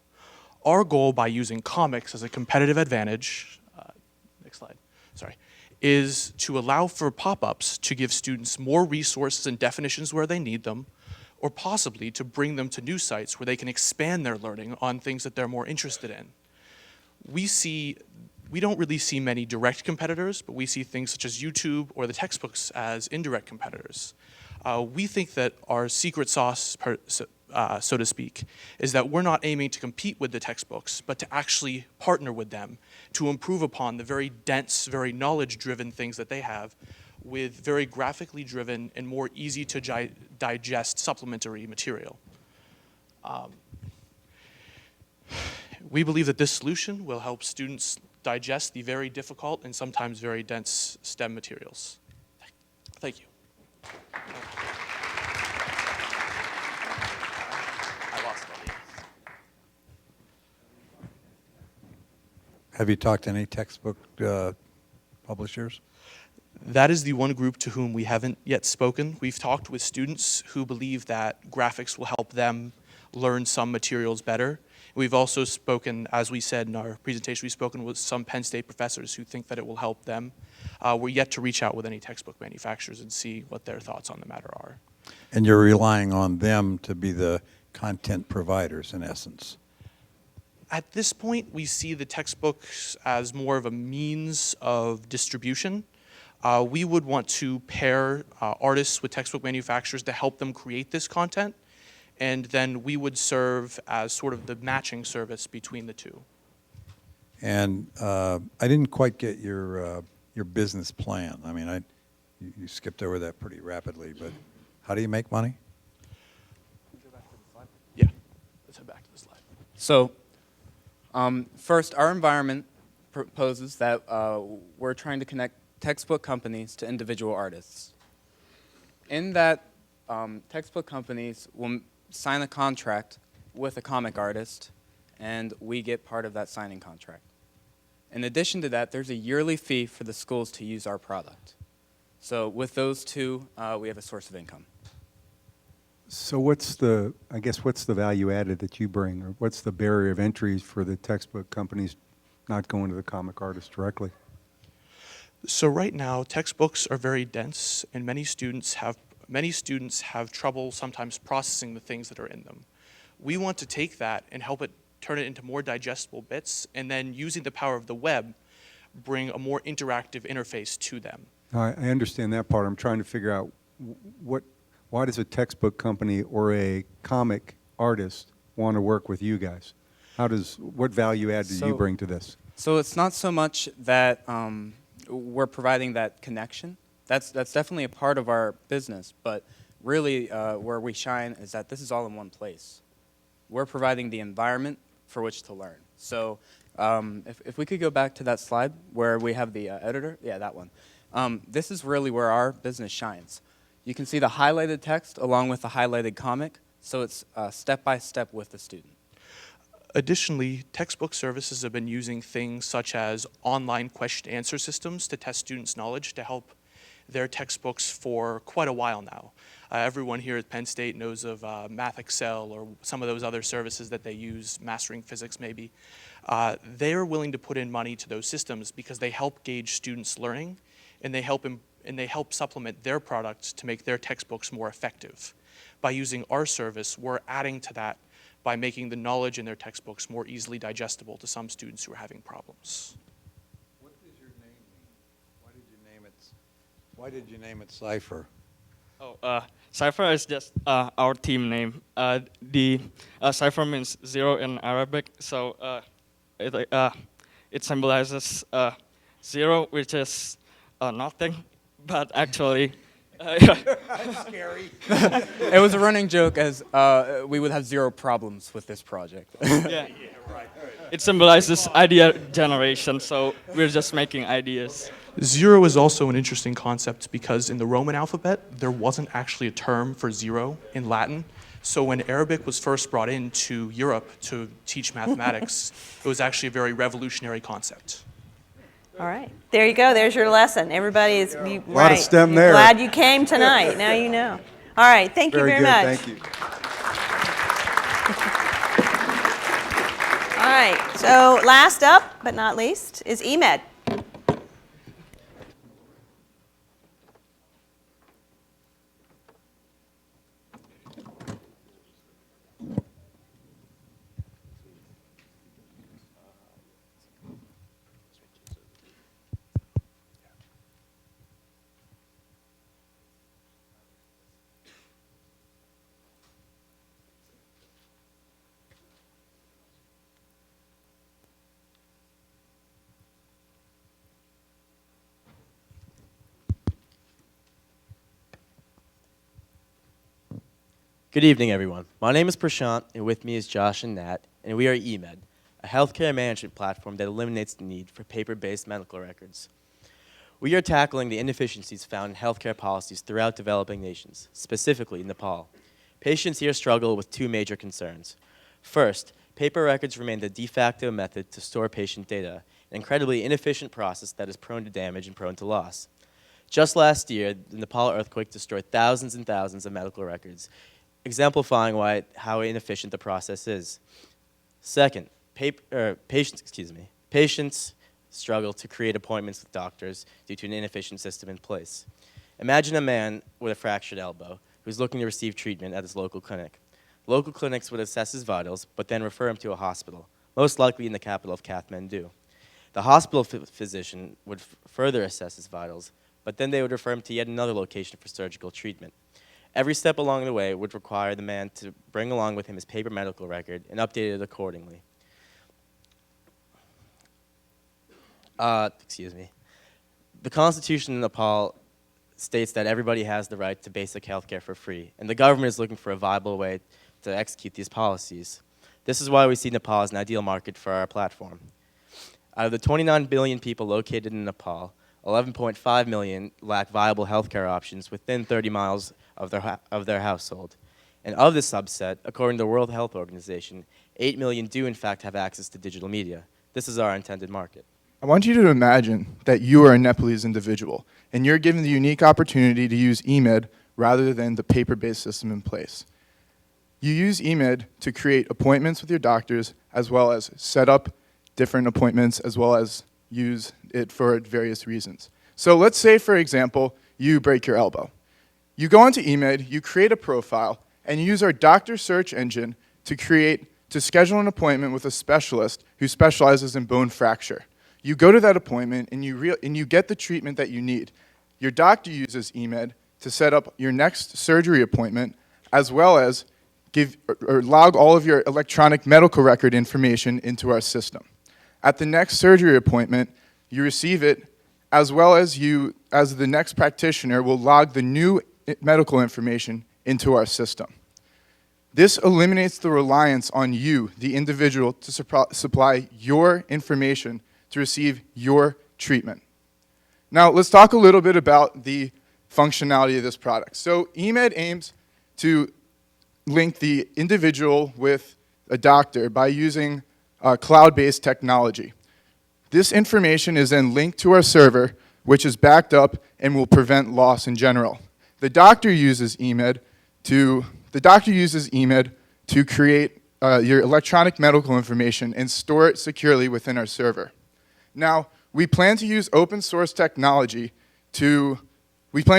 Our goal by using comics as a competitive advantage, next slide, sorry, is to allow for pop-ups to give students more resources and definitions where they need them, or possibly to bring them to new sites where they can expand their learning on things that they're more interested in. We don't really see many direct competitors, but we see things such as YouTube or the textbooks as indirect competitors. We think that our secret sauce, so to speak, is that we're not aiming to compete with the textbooks, but to actually partner with them to improve upon the very dense, very knowledge-driven things that they have with very graphically driven and more easy to digest supplementary material. We believe that this solution will help students digest the very difficult and sometimes very dense STEM materials. Thank you. I lost all these. Have you talked to any textbook publishers? That is the one group to whom we haven't yet spoken. We've talked with students who believe that graphics will help them learn some materials better. We've also spoken, as we said in our presentation, we've spoken with some Penn State professors who think that it will help them. We're yet to reach out with any textbook manufacturers and see what their thoughts on the matter are. And you're relying on them to be the content providers, in essence. At this point, we see the textbooks as more of a means of distribution. We would want to pair artists with textbook manufacturers to help them create this content, and then we would serve as sort of the matching service between the two. And I didn't quite get your business plan. I mean, you skipped over that pretty rapidly, but how do you make money? Yeah, let's head back to the slide. So, first, our environment proposes that we're trying to connect textbook companies to individual artists. In that, textbook companies will sign a contract with a comic artist, and we get part of that signing contract. In addition to that, there's a yearly fee for the schools to use our product. So with those two, we have a source of income. So what's the value added that you bring, or what's the barrier of entry for the textbook companies not going to the comic artist directly? So right now, textbooks are very dense, and many students have trouble sometimes processing the things that are in them. We want to take that and help it turn it into more digestible bits, and then using the power of the web, bring a more interactive interface to them. I understand that part. I'm trying to figure out why does a textbook company or a comic artist want to work with you guys? What value add do you bring to this? So it's not so much that we're providing that connection. That's definitely a part of our business, but really where we shine is that this is all in one place. We're providing the environment for which to learn. So if we could go back to that slide where we have the editor, yeah, that one. This is really where our business shines. You can see the highlighted text along with the highlighted comic, so it's step by step with the student. Additionally, textbook services have been using things such as online question-answer systems to test students' knowledge to help their textbooks for quite a while now. Everyone here at Penn State knows of Math Excel or some of those other services that they use, Mastering Physics maybe. They are willing to put in money to those systems because they help gauge students' learning, and they help supplement their products to make their textbooks more effective. By using our service, we're adding to that by making the knowledge in their textbooks more easily digestible to some students who are having problems. What does your name mean? Why did you name it Cypher? Oh, Cypher is just our team name. The Cypher means zero in Arabic, so it symbolizes zero, which is nothing, but actually. That's scary. It was a running joke as we would have zero problems with this project. Yeah, right. It symbolizes idea generation, so we're just making ideas. Zero is also an interesting concept because in the Roman alphabet, there wasn't actually a term for zero in Latin. So when Arabic was first brought into Europe to teach mathematics, it was actually a very revolutionary concept. All right. There you go. There's your lesson. Everybody is right. A lot of STEM there. Glad you came tonight. Now you know. All right. Thank you very much. Thank you. All right. So last up, but not least, is eMed. Good evening, everyone. My name is Prashant, and with me is Josh and Nat, and we are eMed, a healthcare management platform that eliminates the need for paper-based medical records. We are tackling the inefficiencies found in healthcare policies throughout developing nations, specifically Nepal. Patients here struggle with two major concerns. First, paper records remain the de facto method to store patient data, an incredibly inefficient process that is prone to damage and prone to loss. Just last year, the Nepal earthquake destroyed thousands and thousands of medical records, exemplifying how inefficient the process is. Second, patients struggle to create appointments with doctors due to an inefficient system in place. Imagine a man with a fractured elbow who's looking to receive treatment at his local clinic. Local clinics would assess his vitals, but then refer him to a hospital, most likely in the capital of Kathmandu. The hospital physician would further assess his vitals, but then they would refer him to yet another location for surgical treatment. Every step along the way would require the man to bring along with him his paper medical record and update it accordingly. The Constitution in Nepal states that everybody has the right to basic health care for free, and the government is looking for a viable way to execute these policies. This is why we see Nepal as an ideal market for our platform. Out of the 29 billion people located in Nepal, 11.5 million lack viable healthcare options within 30 miles of their household. And of this subset, according to the World Health Organization, 8 million do in fact have access to digital media. This is our intended market. I want you to imagine that you are a Nepalese individual, and you're given the unique opportunity to use eMed rather than the paper-based system in place. You use eMed to create appointments with your doctors, as well as set up different appointments, as well as use it for various reasons. So let's say, for example, you break your elbow. You go onto eMed, you create a profile, and you use our doctor search engine to schedule an appointment with a specialist who specializes in bone fracture. You go to that appointment, and you get the treatment that you need. Your doctor uses eMed to set up your next surgery appointment, as well as log all of your electronic medical record information into our system. At the next surgery appointment, you receive it, as well as the next practitioner will log the new medical information into our system. This eliminates the reliance on you, the individual, to supply your information to receive your treatment. Now, let's talk a little bit about the functionality of this product. So eMed aims to link the individual with a doctor by using cloud-based technology. This information is then linked to our server, which is backed up and will prevent loss in general. The doctor uses eMed to create your electronic medical information and store it securely within our server. Now, we plan to use open source technology because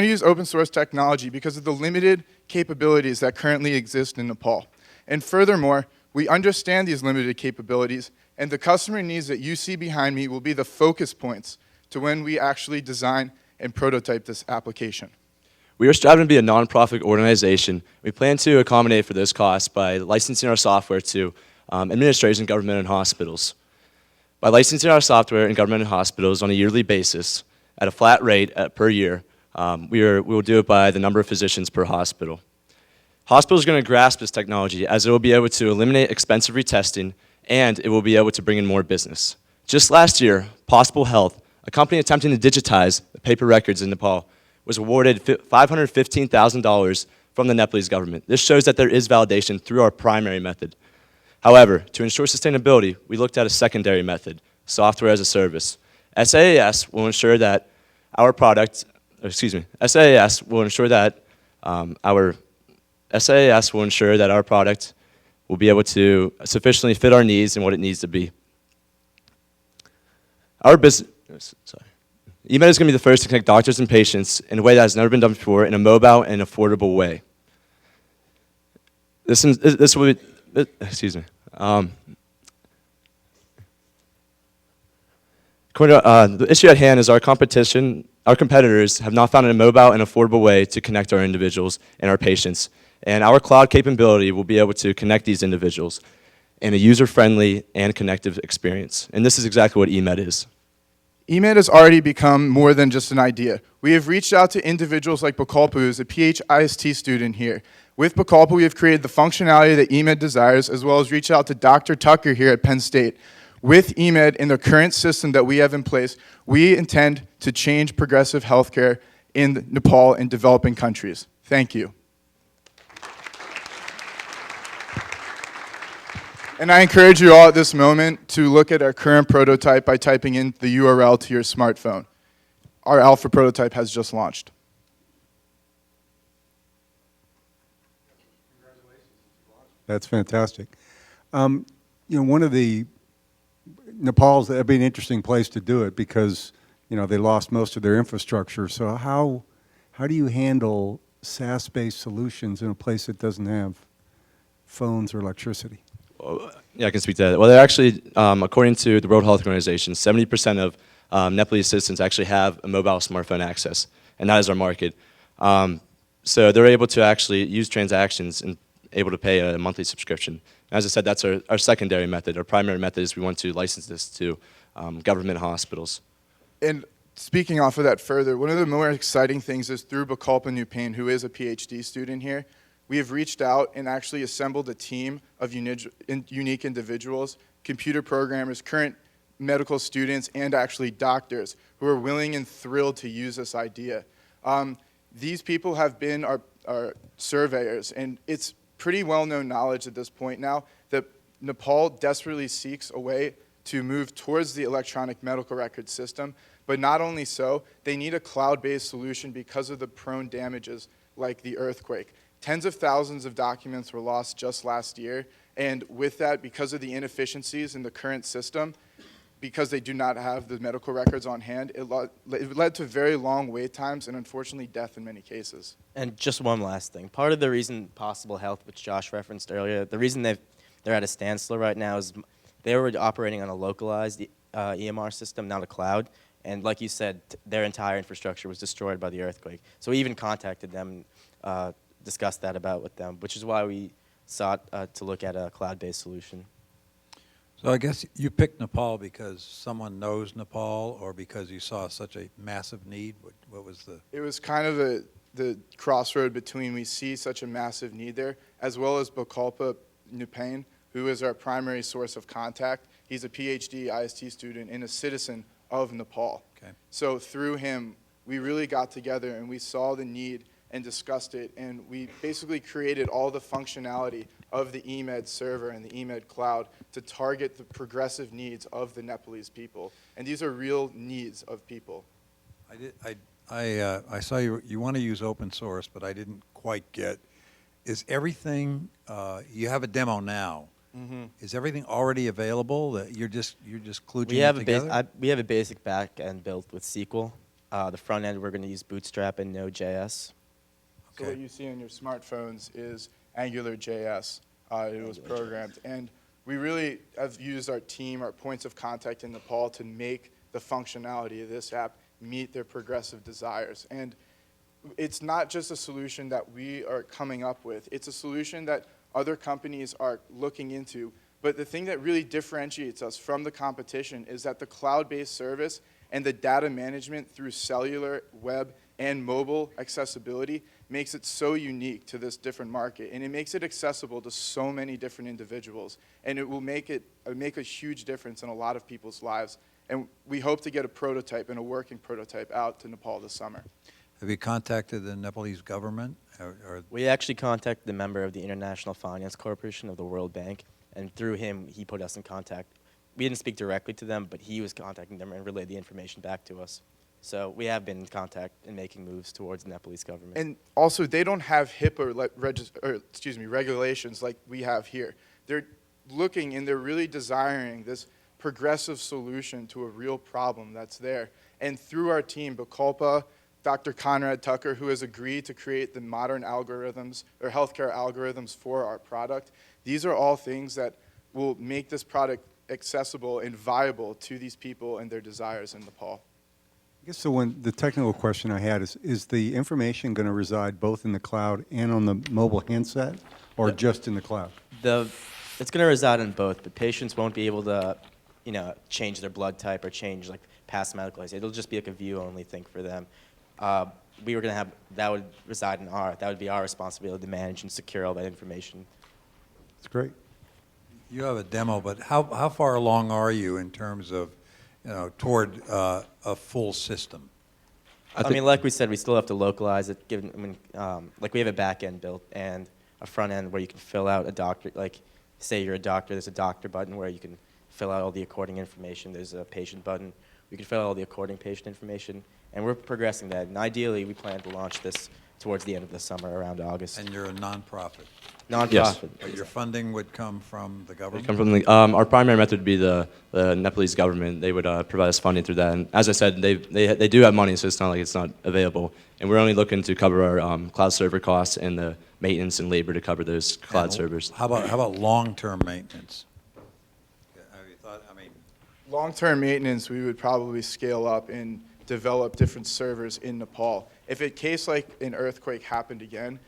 of the limited capabilities that currently exist in Nepal. And furthermore, we understand these limited capabilities, and the customer needs that you see behind me will be the focus points to when we actually design and prototype this application. We are striving to be a nonprofit organization. We plan to accommodate for this cost by licensing our software to administrators in government and hospitals. By licensing our software in government and hospitals on a yearly basis at a flat rate per year, we will do it by the number of physicians per hospital. Hospitals are going to grasp this technology as it will be able to eliminate expensive retesting, and it will be able to bring in more business. Just last year, Possible Health, a company attempting to digitize the paper records in Nepal, was awarded $515,000 from the Nepalese government. This shows that there is validation through our primary method. However, to ensure sustainability, we looked at a secondary method, software as a service. SaaS will ensure that our product will be able to sufficiently fit our needs and what it needs to be. eMed is going to be the first to connect doctors and patients in a way that has never been done before in a mobile and affordable way. The issue at hand is our competitors have not found a mobile and affordable way to connect our individuals and our patients. And our cloud capability will be able to connect these individuals in a user-friendly and connective experience. And this is exactly what eMed is. eMed has already become more than just an idea. We have reached out to individuals like Bakalpa, who is a IST student here. With Bakalpa, we have created the functionality that eMed desires, as well as reached out to Dr. Tucker here at Penn State. With eMed and the current system that we have in place, we intend to change progressive healthcare in Nepal and developing countries. Thank you. And I encourage you all at this moment to look at our current prototype by typing in the URL to your smartphone. Our alpha prototype has just launched. That's fantastic. One of the Nepal's, that'd be an interesting place to do it because, they lost most of their infrastructure. So how do you handle SaaS-based solutions in a place that doesn't have phones or electricity? Yeah, I can speak to that. Well, they're actually, according to the World Health Organization, 70% of Nepalese citizens actually have a mobile smartphone access, and that is our market. So they're able to actually use transactions and able to pay a monthly subscription. As I said, that's our secondary method. Our primary method is we want to license this to government hospitals. And speaking off of that further, one of the more exciting things is through Bakalpa Nupain, who is a PhD student here, we have reached out and actually assembled a team of unique individuals, computer programmers, current medical students, and actually doctors who are willing and thrilled to use this idea. These people have been our surveyors, and it's pretty well-known knowledge at this point now that Nepal desperately seeks a way to move towards the electronic medical record system. But not only so, they need a cloud-based solution because of the prone damages like the earthquake. Tens of thousands of documents were lost just last year, and with that, because of the inefficiencies in the current system, because they do not have the medical records on hand, it led to very long wait times and unfortunately death in many cases. And just one last thing. Part of the reason Possible Health, which Josh referenced earlier, the reason they're at a standstill right now is they were operating on a localized EMR system, not a cloud. And like you said, their entire infrastructure was destroyed by the earthquake. So we even contacted them, discussed that with them, which is why we sought to look at a cloud-based solution. So I guess you picked Nepal because someone knows Nepal or because you saw such a massive need? What was the... It was kind of the crossroad between we see such a massive need there, as well as Bakalpa Nupain, who is our primary source of contact. He's a PhD IST student and a citizen of Nepal. Okay. So through him, we really got together and we saw the need and discussed it, and we basically created all the functionality of the EMED server and the EMED cloud to target the progressive needs of the Nepalese people. And these are real needs of people. I saw you want to use open source, but I didn't quite get, is everything, you have a demo now, is everything already available? That you're just kludging it together? We have a basic back end built with SQL. The front end, we're going to use Bootstrap and Node.js. So what you see on your smartphones is AngularJS. It was programmed. And we really have used our team, our points of contact in Nepal to make the functionality of this app meet their progressive desires. And it's not just a solution that we are coming up with. It's a solution that other companies are looking into. But the thing that really differentiates us from the competition is that the cloud-based service and the data management through cellular, web, and mobile accessibility makes it so unique to this different market, and it makes it accessible to so many different individuals, and it will make a huge difference in a lot of people's lives. And we hope to get a prototype and a working prototype out to Nepal this summer. Have you contacted the Nepalese government? We actually contacted the member of the International Finance Corporation of the World Bank, and through him, he put us in contact. We didn't speak directly to them, but he was contacting them and relayed the information back to us. So we have been in contact and making moves towards the Nepalese government. And also, they don't have HIPAA regulations like we have here. They're looking and they're really desiring this progressive solution to a real problem that's there. And through our team, Bakalpa, Dr. Conrad Tucker, who has agreed to create the modern algorithms or healthcare algorithms for our product, these are all things that will make this product accessible and viable to these people and their desires in Nepal. I guess the technical question I had is the information going to reside both in the cloud and on the mobile handset, or just in the cloud? It's going to reside in both, but patients won't be able to, change their blood type or change past medical history. It'll just be a view-only thing for them. We were going to have that would be our responsibility to manage and secure all that information. That's great. You have a demo, but how far along are you in terms of toward a full system? I mean, like we said, we still have to localize it. We have a back end built and a front end where you can fill out a doctor. Say you're a doctor, there's a doctor button where you can fill out all the according information. There's a patient button. We can fill out all the according patient information, and we're progressing that. And ideally, we plan to launch this towards the end of the summer, around August. And you're a nonprofit. Nonprofit. But your funding would come from the government? Come from our primary method would be the Nepalese government. They would provide us funding through that. And as I said, they do have money, so it's not like it's not available. And we're only looking to cover our cloud server costs and the maintenance and labor to cover those cloud servers. How about long-term maintenance? Have you thought, I mean, Long-term maintenance, we would probably scale up and develop different servers in Nepal. If a case like an earthquake happened again,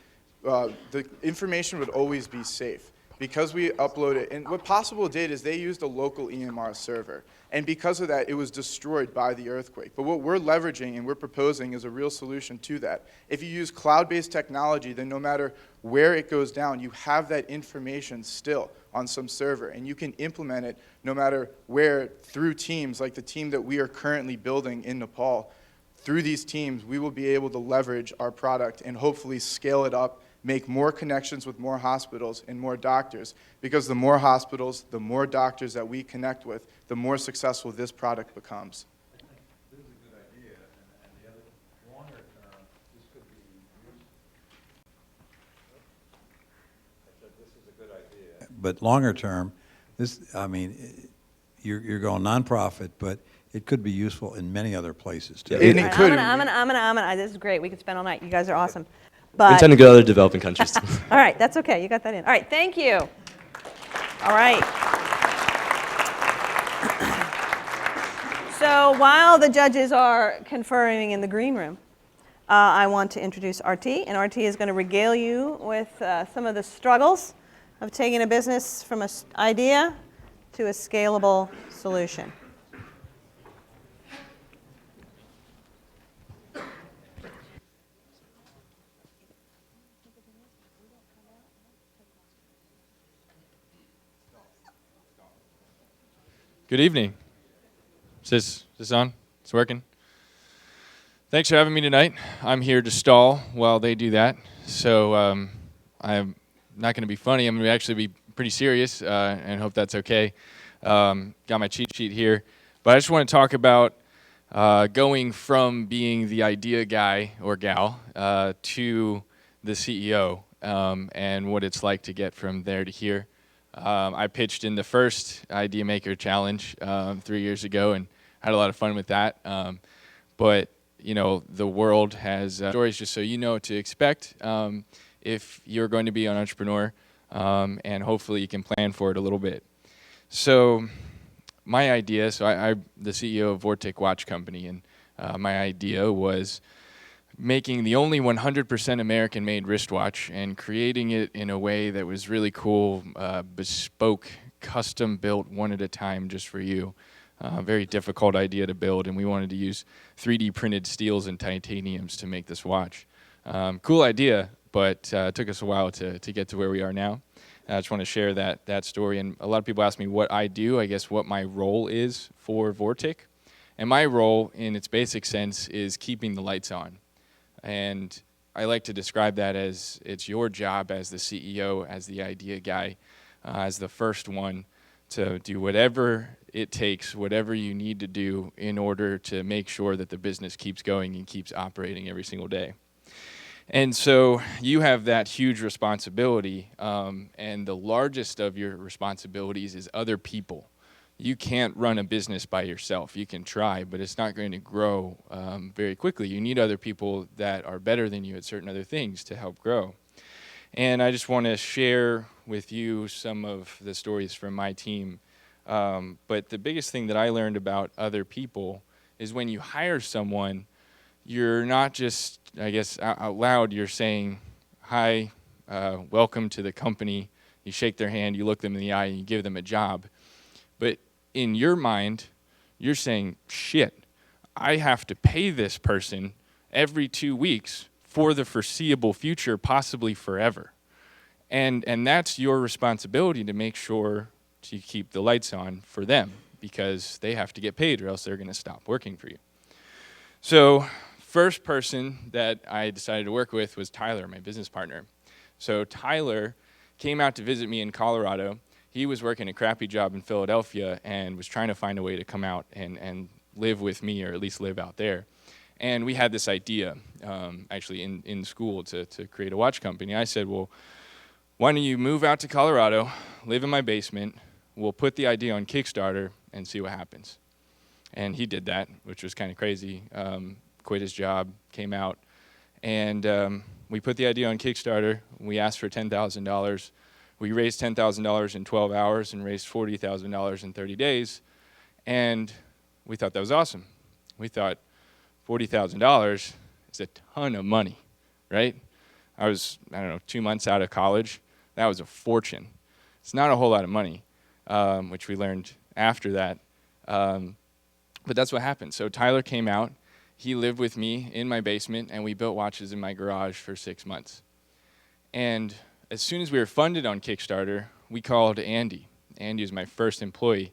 the information would always be safe because we upload it. And what Possible did is they used a local EMR server. And because of that, it was destroyed by the earthquake. But what we're leveraging and we're proposing is a real solution to that. If you use cloud-based technology, then no matter where it goes down, you have that information still on some server. And you can implement it no matter where through teams, like the team that we are currently building in Nepal. Through these teams, we will be able to leverage our product and hopefully scale it up, make more connections with more hospitals and more doctors, because the more hospitals, the more doctors that we connect with, the more successful this product becomes. this is a good idea, and the other longer term, this could be used. I said this is a good idea. But longer term, this, I mean, you're going nonprofit, but it could be useful in many other places too. And it could. This is great. We could spend all night. You guys are awesome. We intend to go to other developing countries too. All right, that's okay. You got that in. All right, thank you. All right. So while the judges are conferring in the green room, I want to introduce RT, and RT is going to regale you with some of the struggles of taking a business from an idea to a scalable solution. Good evening. Is this on? It's working? Thanks for having me tonight. I'm here to stall while they do that. So I'm not going to be funny. I'm going to actually be pretty serious and hope that's okay. Got my cheat sheet here. But I just want to talk about going from being the idea guy or gal to the CEO and what it's like to get from there to here. I pitched in the first IdeaMaker challenge 3 years ago and had a lot of fun with that. But you know, the world has stories just so you know what to expect if you're going to be an entrepreneur, and hopefully you can plan for it a little bit. So my idea, I'm the CEO of Vortic Watch Company, and my idea was making the only 100% American-made wristwatch and creating it in a way that was really cool, bespoke, custom-built, one at a time just for you. Very difficult idea to build, and we wanted to use 3D printed steels and titaniums to make this watch. Cool idea, but it took us a while to get to where we are now. I just want to share that story, and a lot of people ask me what I do, I guess what my role is for Vortic. And my role, in its basic sense, is keeping the lights on. And I like to describe that as it's your job as the CEO, as the idea guy, as the first one to do whatever it takes, whatever you need to do in order to make sure that the business keeps going and keeps operating every single day. And so you have that huge responsibility, and the largest of your responsibilities is other people. You can't run a business by yourself. You can try, but it's not going to grow very quickly. You need other people that are better than you at certain other things to help grow. And I just want to share with you some of the stories from my team. But the biggest thing that I learned about other people is when you hire someone, you're not just, I guess, out loud, you're saying, hi, welcome to the company. You shake their hand, you look them in the eye, and you give them a job. But in your mind, you're saying, shit, I have to pay this person every 2 weeks for the foreseeable future, possibly forever. And that's your responsibility to make sure to keep the lights on for them, because they have to get paid or else they're going to stop working for you. So first person that I decided to work with was Tyler, my business partner. So Tyler came out to visit me in Colorado. He was working a crappy job in Philadelphia and was trying to find a way to come out and live with me, or at least live out there. And we had this idea, actually in school, to create a watch company. I said, well, why don't you move out to Colorado, live in my basement, we'll put the idea on Kickstarter and see what happens. And he did that, which was kind of crazy. Quit his job, came out, and we put the idea on Kickstarter. We asked for $10,000. We raised $10,000 in 12 hours and raised $40,000 in 30 days. And we thought that was awesome. We thought $40,000 is a ton of money, right? I was, 2 months out of college. That was a fortune. It's not a whole lot of money, which we learned after that. But that's what happened. So Tyler came out. He lived with me in my basement, and we built watches in my garage for 6 months. And as soon as we were funded on Kickstarter, we called Andy. Andy was my first employee.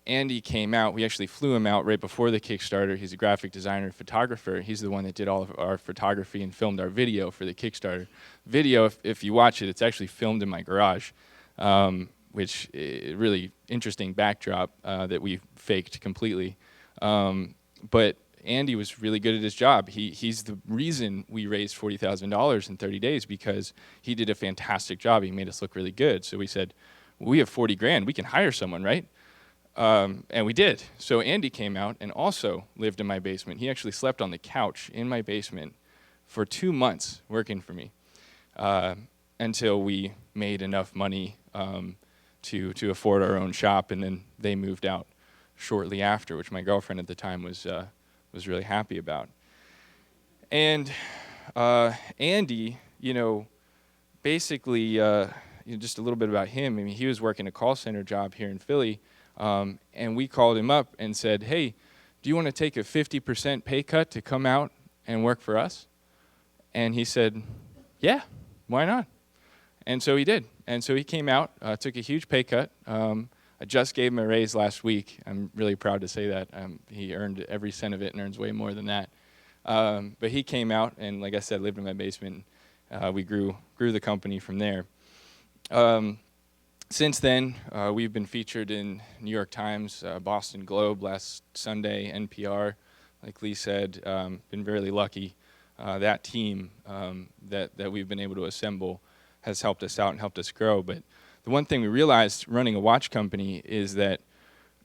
Andy came out. We actually flew him out right before the Kickstarter. He's a graphic designer and photographer. He's the one that did all of our photography and filmed our video for the Kickstarter. Video, if you watch it, it's actually filmed in my garage, which is a really interesting backdrop that we faked completely. But Andy was really good at his job. He's the reason we raised $40,000 in 30 days, because he did a fantastic job. He made us look really good. So we said, well, we have 40 grand. We can hire someone, right? And we did. So Andy came out and also lived in my basement. He actually slept on the couch in my basement for 2 months working for me until we made enough money to afford our own shop, and then they moved out shortly after, which my girlfriend at the time was really happy about. And Andy, basically, just a little bit about him. I mean, he was working a call center job here in Philly, and we called him up and said, hey, do you want to take a 50% pay cut to come out and work for us? And he said, yeah, why not? And so he did. And so he came out, took a huge pay cut. I just gave him a raise last week. I'm really proud to say that. He earned every cent of it and earns way more than that. But he came out and, like I said, lived in my basement. We grew the company from there. Since then, we've been featured in New York Times, Boston Globe last Sunday, NPR. Like Lee said, been really lucky. That team that we've been able to assemble has helped us out and helped us grow. But the one thing we realized running a watch company is that,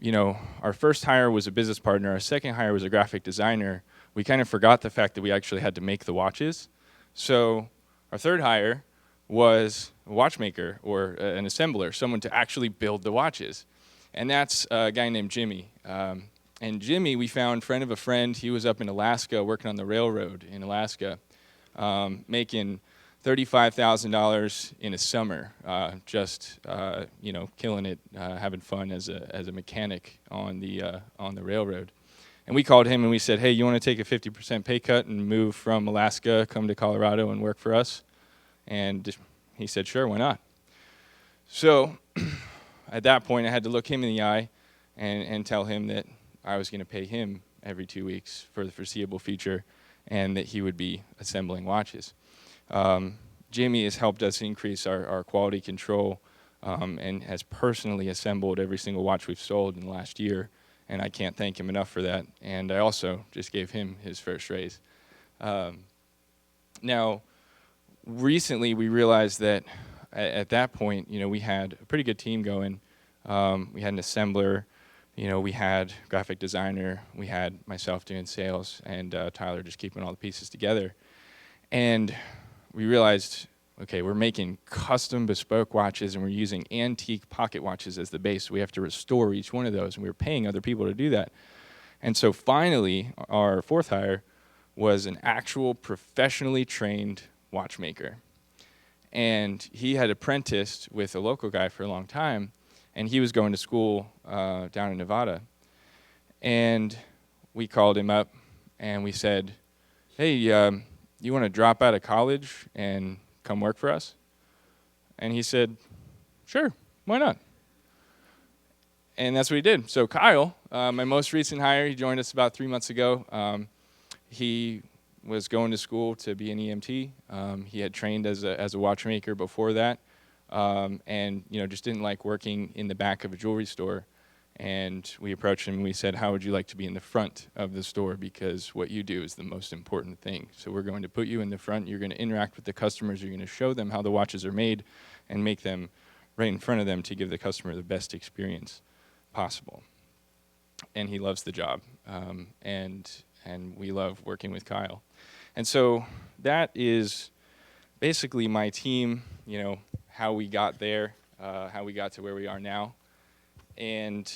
our first hire was a business partner, our second hire was a graphic designer. We kind of forgot the fact that we actually had to make the watches. So our third hire was a watchmaker or an assembler, someone to actually build the watches. And that's a guy named Jimmy. And Jimmy, we found, friend of a friend. He was up in Alaska working on the railroad in Alaska, making $35,000 in a summer, just killing it, having fun as a mechanic on the railroad. And we called him and we said, hey, you want to take a 50% pay cut and move from Alaska, come to Colorado and work for us? And he said, sure, why not? So at that point, I had to look him in the eye and tell him that I was going to pay him every 2 weeks for the foreseeable future, and that he would be assembling watches. Jimmy has helped us increase our quality control and has personally assembled every single watch we've sold in the last year, and I can't thank him enough for that. And I also just gave him his first raise. Now, recently we realized that at that point, we had a pretty good team going. We had an assembler, we had graphic designer, we had myself doing sales, and Tyler just keeping all the pieces together. And we realized, okay, we're making custom bespoke watches and we're using antique pocket watches as the base. We have to restore each one of those, and we were paying other people to do that. And so finally, our fourth hire was an actual professionally trained watchmaker. And he had apprenticed with a local guy for a long time, and he was going to school down in Nevada. And we called him up and we said, hey, you want to drop out of college and come work for us? And he said, sure, why not? And that's what he did. So Kyle, my most recent hire, he joined us about 3 months ago. He was going to school to be an EMT. He had trained as a watchmaker before that, and just didn't like working in the back of a jewelry store. And we approached him and we said, how would you like to be in the front of the store? Because what you do is the most important thing. So we're going to put you in the front. You're going to interact with the customers. You're going to show them how the watches are made and make them right in front of them to give the customer the best experience possible. And he loves the job. And we love working with Kyle. And so that is basically my team, you know, how we got there, how we got to where we are now. And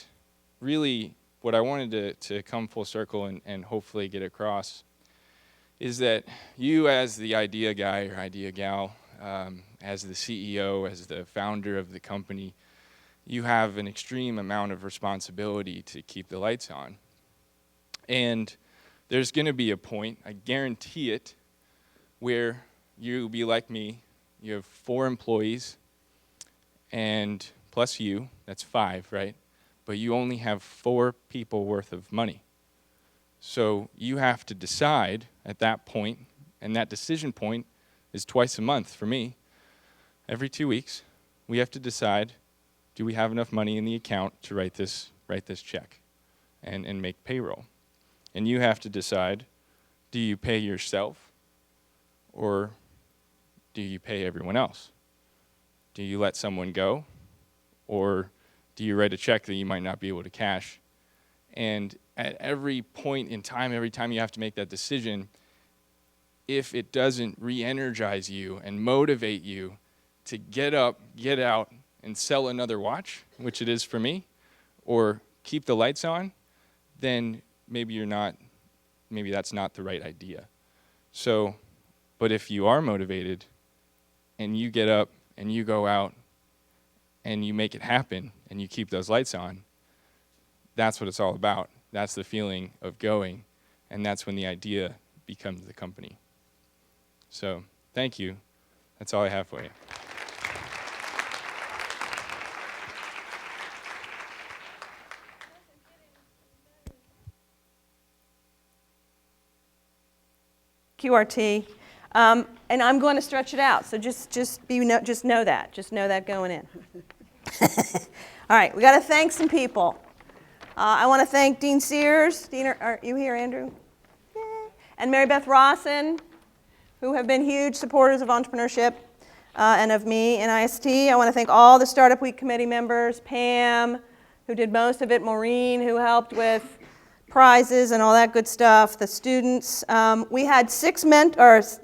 really, what I wanted to come full circle and hopefully get across is that you as the idea guy or idea gal, as the CEO, as the founder of the company, you have an extreme amount of responsibility to keep the lights on. And there's going to be a point, I guarantee it, where you'll be like me. You have 4 employees, and plus you, that's 5, right? But you only have 4 people worth of money. So you have to decide at that point, and that decision point is twice a month for me. Every 2 weeks, we have to decide, do we have enough money in the account to write this check and make payroll? And you have to decide, do you pay yourself or do you pay everyone else? Do you let someone go, or do you write a check that you might not be able to cash? And at every point in time, every time you have to make that decision, if it doesn't re-energize you and motivate you to get up, get out, and sell another watch, which it is for me, or keep the lights on, then maybe that's not the right idea. So, but if you are motivated and you get up and you go out and you make it happen and you keep those lights on, that's what it's all about. That's the feeling of going, and that's when the idea becomes the company. So, thank you. That's all I have for you. QRT, and I'm going to stretch it out. So just know that going in. All right, we got to thank some people. I want to thank Dean Sears. Dean, are you here, Andrew? Yay. And Mary Beth Rawson, who have been huge supporters of entrepreneurship and of me in IST. I want to thank all the Startup Week committee members, Pam, who did most of it, Maureen, who helped with prizes and all that good stuff, the students. We had 5 mentors,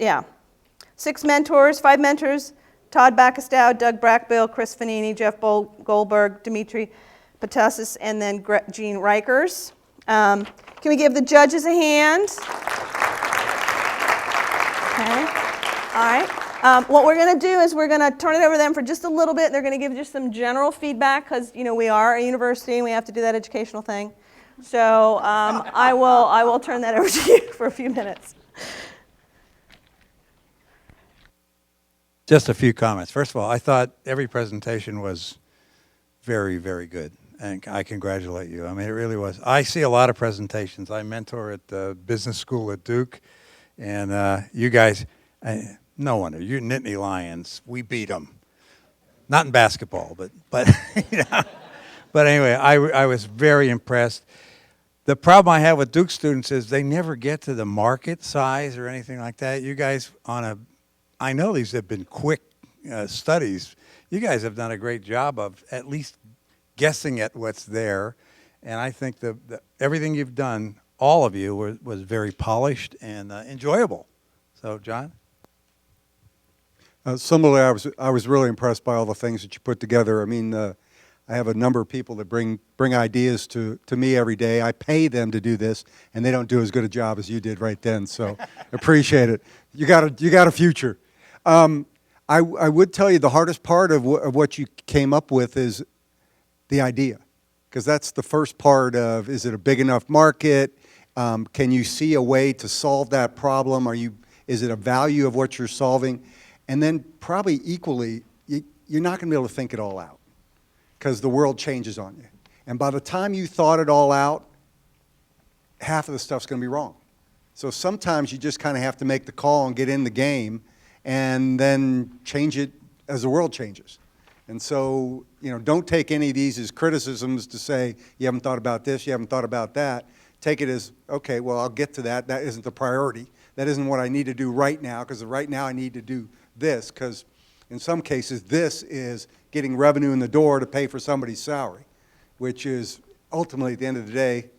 Todd Backestow, Doug Brackbill, Chris Fanini, Jeff Goldberg, Dimitri Patassis, and then Gene Reichers. Can we give the judges a hand? Okay. All right. What we're going to do is we're going to turn it over to them for just a little bit. They're going to give just some general feedback because, you know, we are a university and we have to do that educational thing. So I will turn that over to you for a few minutes. Just a few comments. First of all, I thought every presentation was very, very good, and I congratulate you. I mean, it really was. I see a lot of presentations. I mentor at the business school at Duke, and you guys, no wonder, you Nittany Lions, we beat them. Not in basketball, but you know. But anyway, I was very impressed. The problem I have with Duke students is they never get to the market size or anything like that. You guys I know these have been quick studies. You guys have done a great job of at least guessing at what's there. And I think everything you've done, all of you, was very polished and enjoyable. So, John? Similarly, I was really impressed by all the things that you put together. I mean, I have a number of people that bring ideas to me every day. I pay them to do this, and they don't do as good a job as you did right then. So appreciate it. You got a future. I would tell you the hardest part of what you came up with is the idea, because that's the first part of, is it a big enough market? Can you see a way to solve that problem? Is it a value of what you're solving? And then probably equally, you're not going to be able to think it all out, because the world changes on you. And by the time you thought it all out, half of the stuff's going to be wrong. So sometimes you just kind of have to make the call and get in the game and then change it as the world changes. And so, don't take any of these as criticisms to say, you haven't thought about this, you haven't thought about that. Take it as, okay, well, I'll get to that. That isn't the priority. That isn't what I need to do right now, because right now I need to do this, because in some cases, this is getting revenue in the door to pay for somebody's salary, which is ultimately, at the end of the day,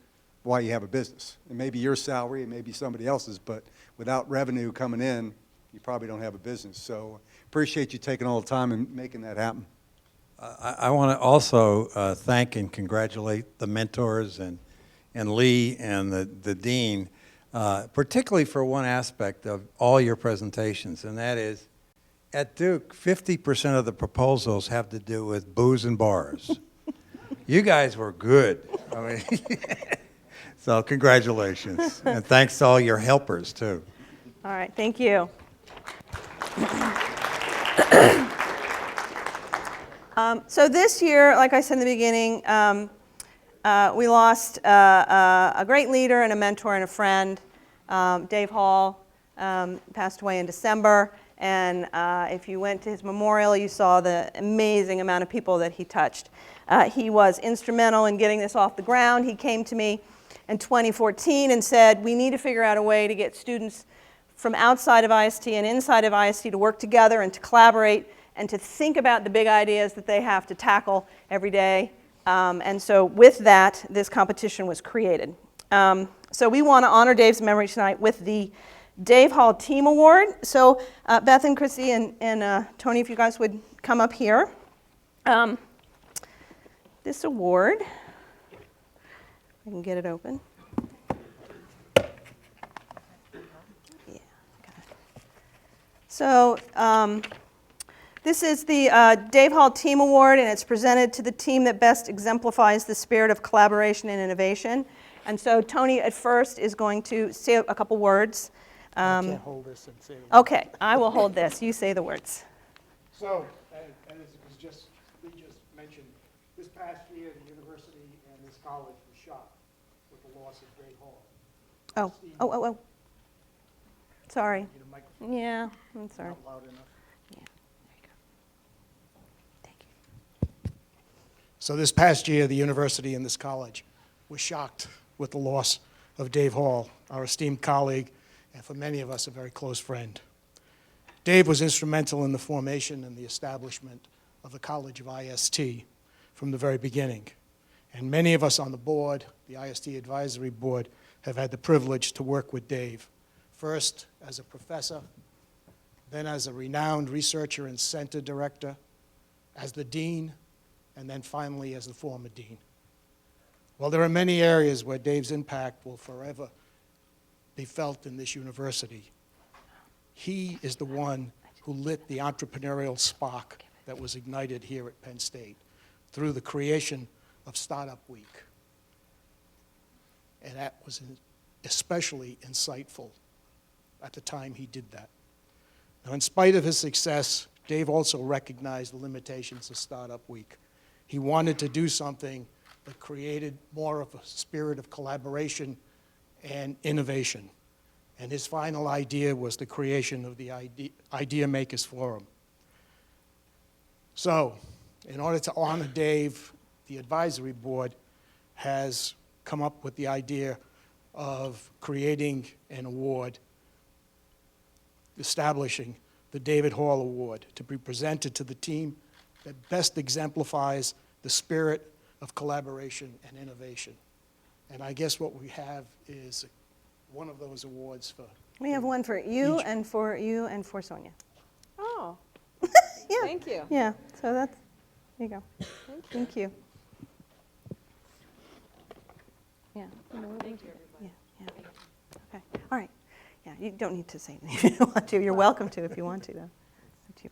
why you have a business. It may be your salary, it may be somebody else's, but without revenue coming in, you probably don't have a business. So appreciate you taking all the time and making that happen. I want to also thank and congratulate the mentors and Lee and the dean, particularly for one aspect of all your presentations, and that is, at Duke, 50% of the proposals have to do with booze and bars. You guys were good. I mean, so congratulations, and thanks to all your helpers too. All right, thank you. So this year, like I said in the beginning, we lost a great leader and a mentor and a friend. Dave Hall passed away in December, and if you went to his memorial, you saw the amazing amount of people that he touched. He was instrumental in getting this off the ground. He came to me in 2014 and said, we need to figure out a way to get students from outside of IST and inside of IST to work together and to collaborate and to think about the big ideas that they have to tackle every day. And so with that, this competition was created. So we want to honor Dave's memory tonight with the Dave Hall Team Award. So Beth and Chrissy and Tony, if you guys would come up here. This award, I can get it open. Yeah, got it. So this is the Dave Hall Team Award, and it's presented to the team that best exemplifies the spirit of collaboration and innovation. And so Tony at first is going to say a couple words. I can't hold this and say the Okay, I will hold this. You say the words. So, as Lee just mentioned, this past year, the university and this college was shocked with the loss of Dave Hall. Oh. Sorry. Yeah, I'm sorry. Not loud enough. Yeah, there you go. Thank you. So this past year, the university and this college was shocked with the loss of Dave Hall, our esteemed colleague, and for many of us, a very close friend. Dave was instrumental in the formation and the establishment of the College of IST from the very beginning. And many of us on the board, the IST Advisory Board, have had the privilege to work with Dave, first as a professor, then as a renowned researcher and center director, as the dean, and then finally as the former dean. Well, there are many areas where Dave's impact will forever be felt in this university. He is the one who lit the entrepreneurial spark that was ignited here at Penn State through the creation of Startup Week. And that was especially insightful at the time he did that. Now, in spite of his success, Dave also recognized the limitations of Startup Week. He wanted to do something that created more of a spirit of collaboration and innovation. And his final idea was the creation of the IdeaMakers Forum. So, in order to honor Dave, the advisory board has come up with the idea of creating an award, establishing the David Hall Award to be presented to the team that best exemplifies the spirit of collaboration and innovation. And I guess what we have is one of those awards for... We have one for you and for you and for Sonia. Oh, Yeah. thank you. Yeah, so that's, there you go. Thank you. Yeah. Thank you, everybody. Yeah. Okay, all right. Yeah, you don't need to say anything if you don't want to. You're welcome to if you want to, though.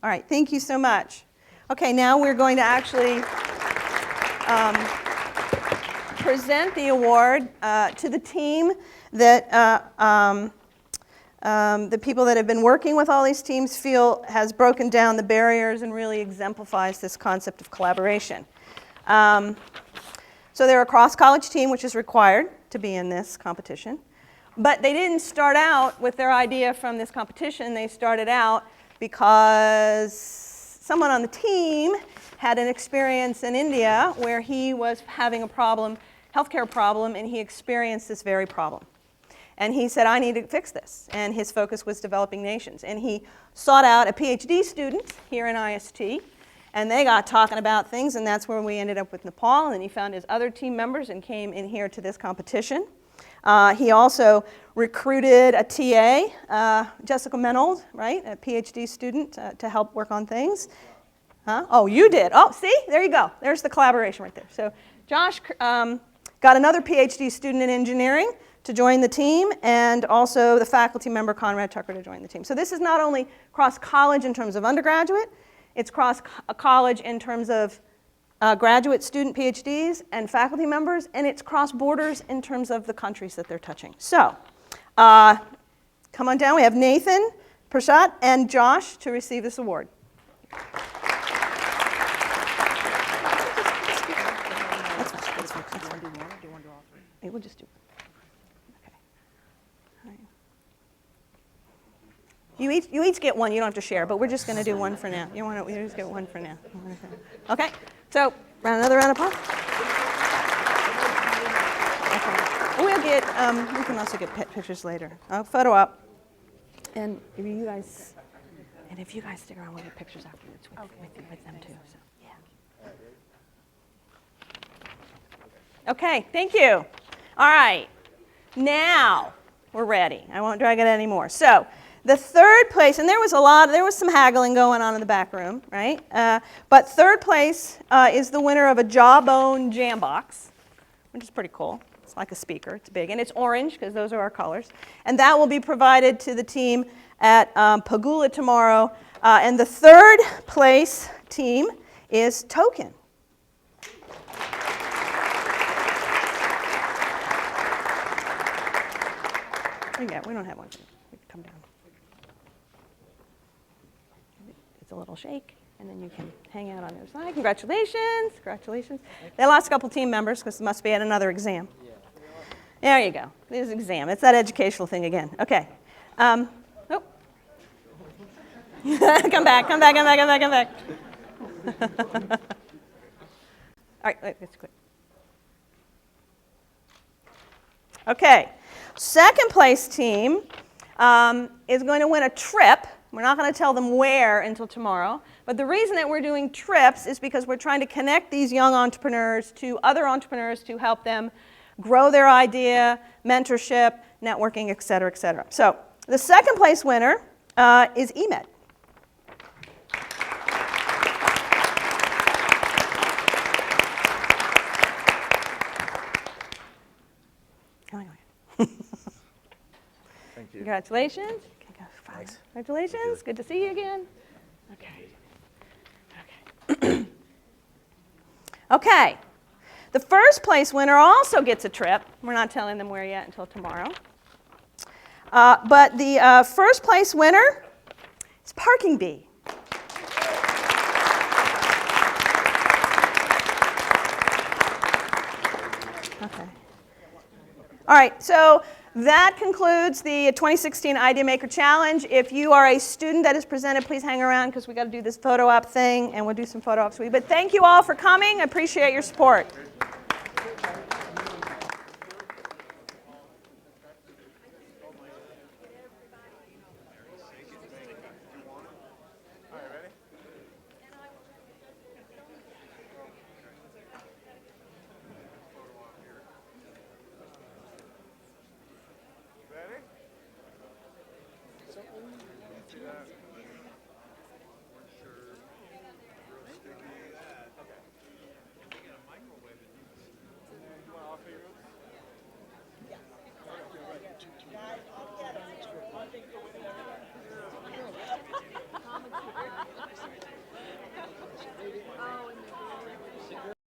All right, thank you so much. Okay, now we're going to actually present the award to the team that the people that have been working with all these teams feel has broken down the barriers and really exemplifies this concept of collaboration. So they're a cross-college team, which is required to be in this competition. But they didn't start out with their idea from this competition. They started out because someone on the team had an experience in India where he was having a problem, healthcare problem, and he experienced this very problem. And he said, I need to fix this. And his focus was developing nations. And he sought out a PhD student here in IST, and they got talking about things, and that's where we ended up with Nepal. And then he found his other team members and came in here to this competition. He also recruited a TA, Jessica Menold, right, a PhD student to help work on things. Huh? Oh, you did. Oh, see? There you go. There's the collaboration right there. So Josh got another PhD student in engineering to join the team, and also the faculty member, Conrad Tucker, to join the team. So this is not only cross-college in terms of undergraduate, it's cross-college in terms of graduate student PhDs and faculty members, and it's cross-borders in terms of the countries that they're touching. So come on down. We have Nathan, Prashant, and Josh to receive this award. We'll just do. Okay. All right. You each get one. You don't have to share, but we're just going to do one for now. You just get one for now. Okay. So another round of applause. Okay. We'll get. We can also get pictures later. Photo op. And if you guys stick around, we'll get pictures afterwards with them too. So, yeah. Okay. Thank you. All right, now we're ready. I won't drag it anymore. So the third place, and there was some haggling going on in the back room, right? But third place is the winner of a Jawbone Jam Box, which is pretty cool. It's like a speaker. It's big, and it's orange because those are our colors. And that will be provided to the team at Pagula tomorrow. And the third place team is Token. We don't have one. We can come down. It's a little shake, and then you can hang out on the other side. Congratulations. Congratulations. They lost a couple team members because it must be at another exam. There you go. There's an exam. It's that educational thing again. Okay. Oh. Come back. All right, let's quit. Okay. Second place team is going to win a trip. We're not going to tell them where until tomorrow. But the reason that we're doing trips is because we're trying to connect these young entrepreneurs to other entrepreneurs to help them grow their idea, mentorship, networking, et cetera, et cetera. So the second place winner is EMED. Thank you. Congratulations. Thanks. Congratulations. Good to see you again. Okay. Okay. The first place winner also gets a trip. We're not telling them where yet until tomorrow. But the first place winner is Parking Bee. Okay. All right, so that concludes the 2016 IdeaMaker Challenge. If you are a student that is presented, please hang around because we've got to do this photo op thing, and we'll do some photo ops for you. But thank you all for coming. I appreciate your support.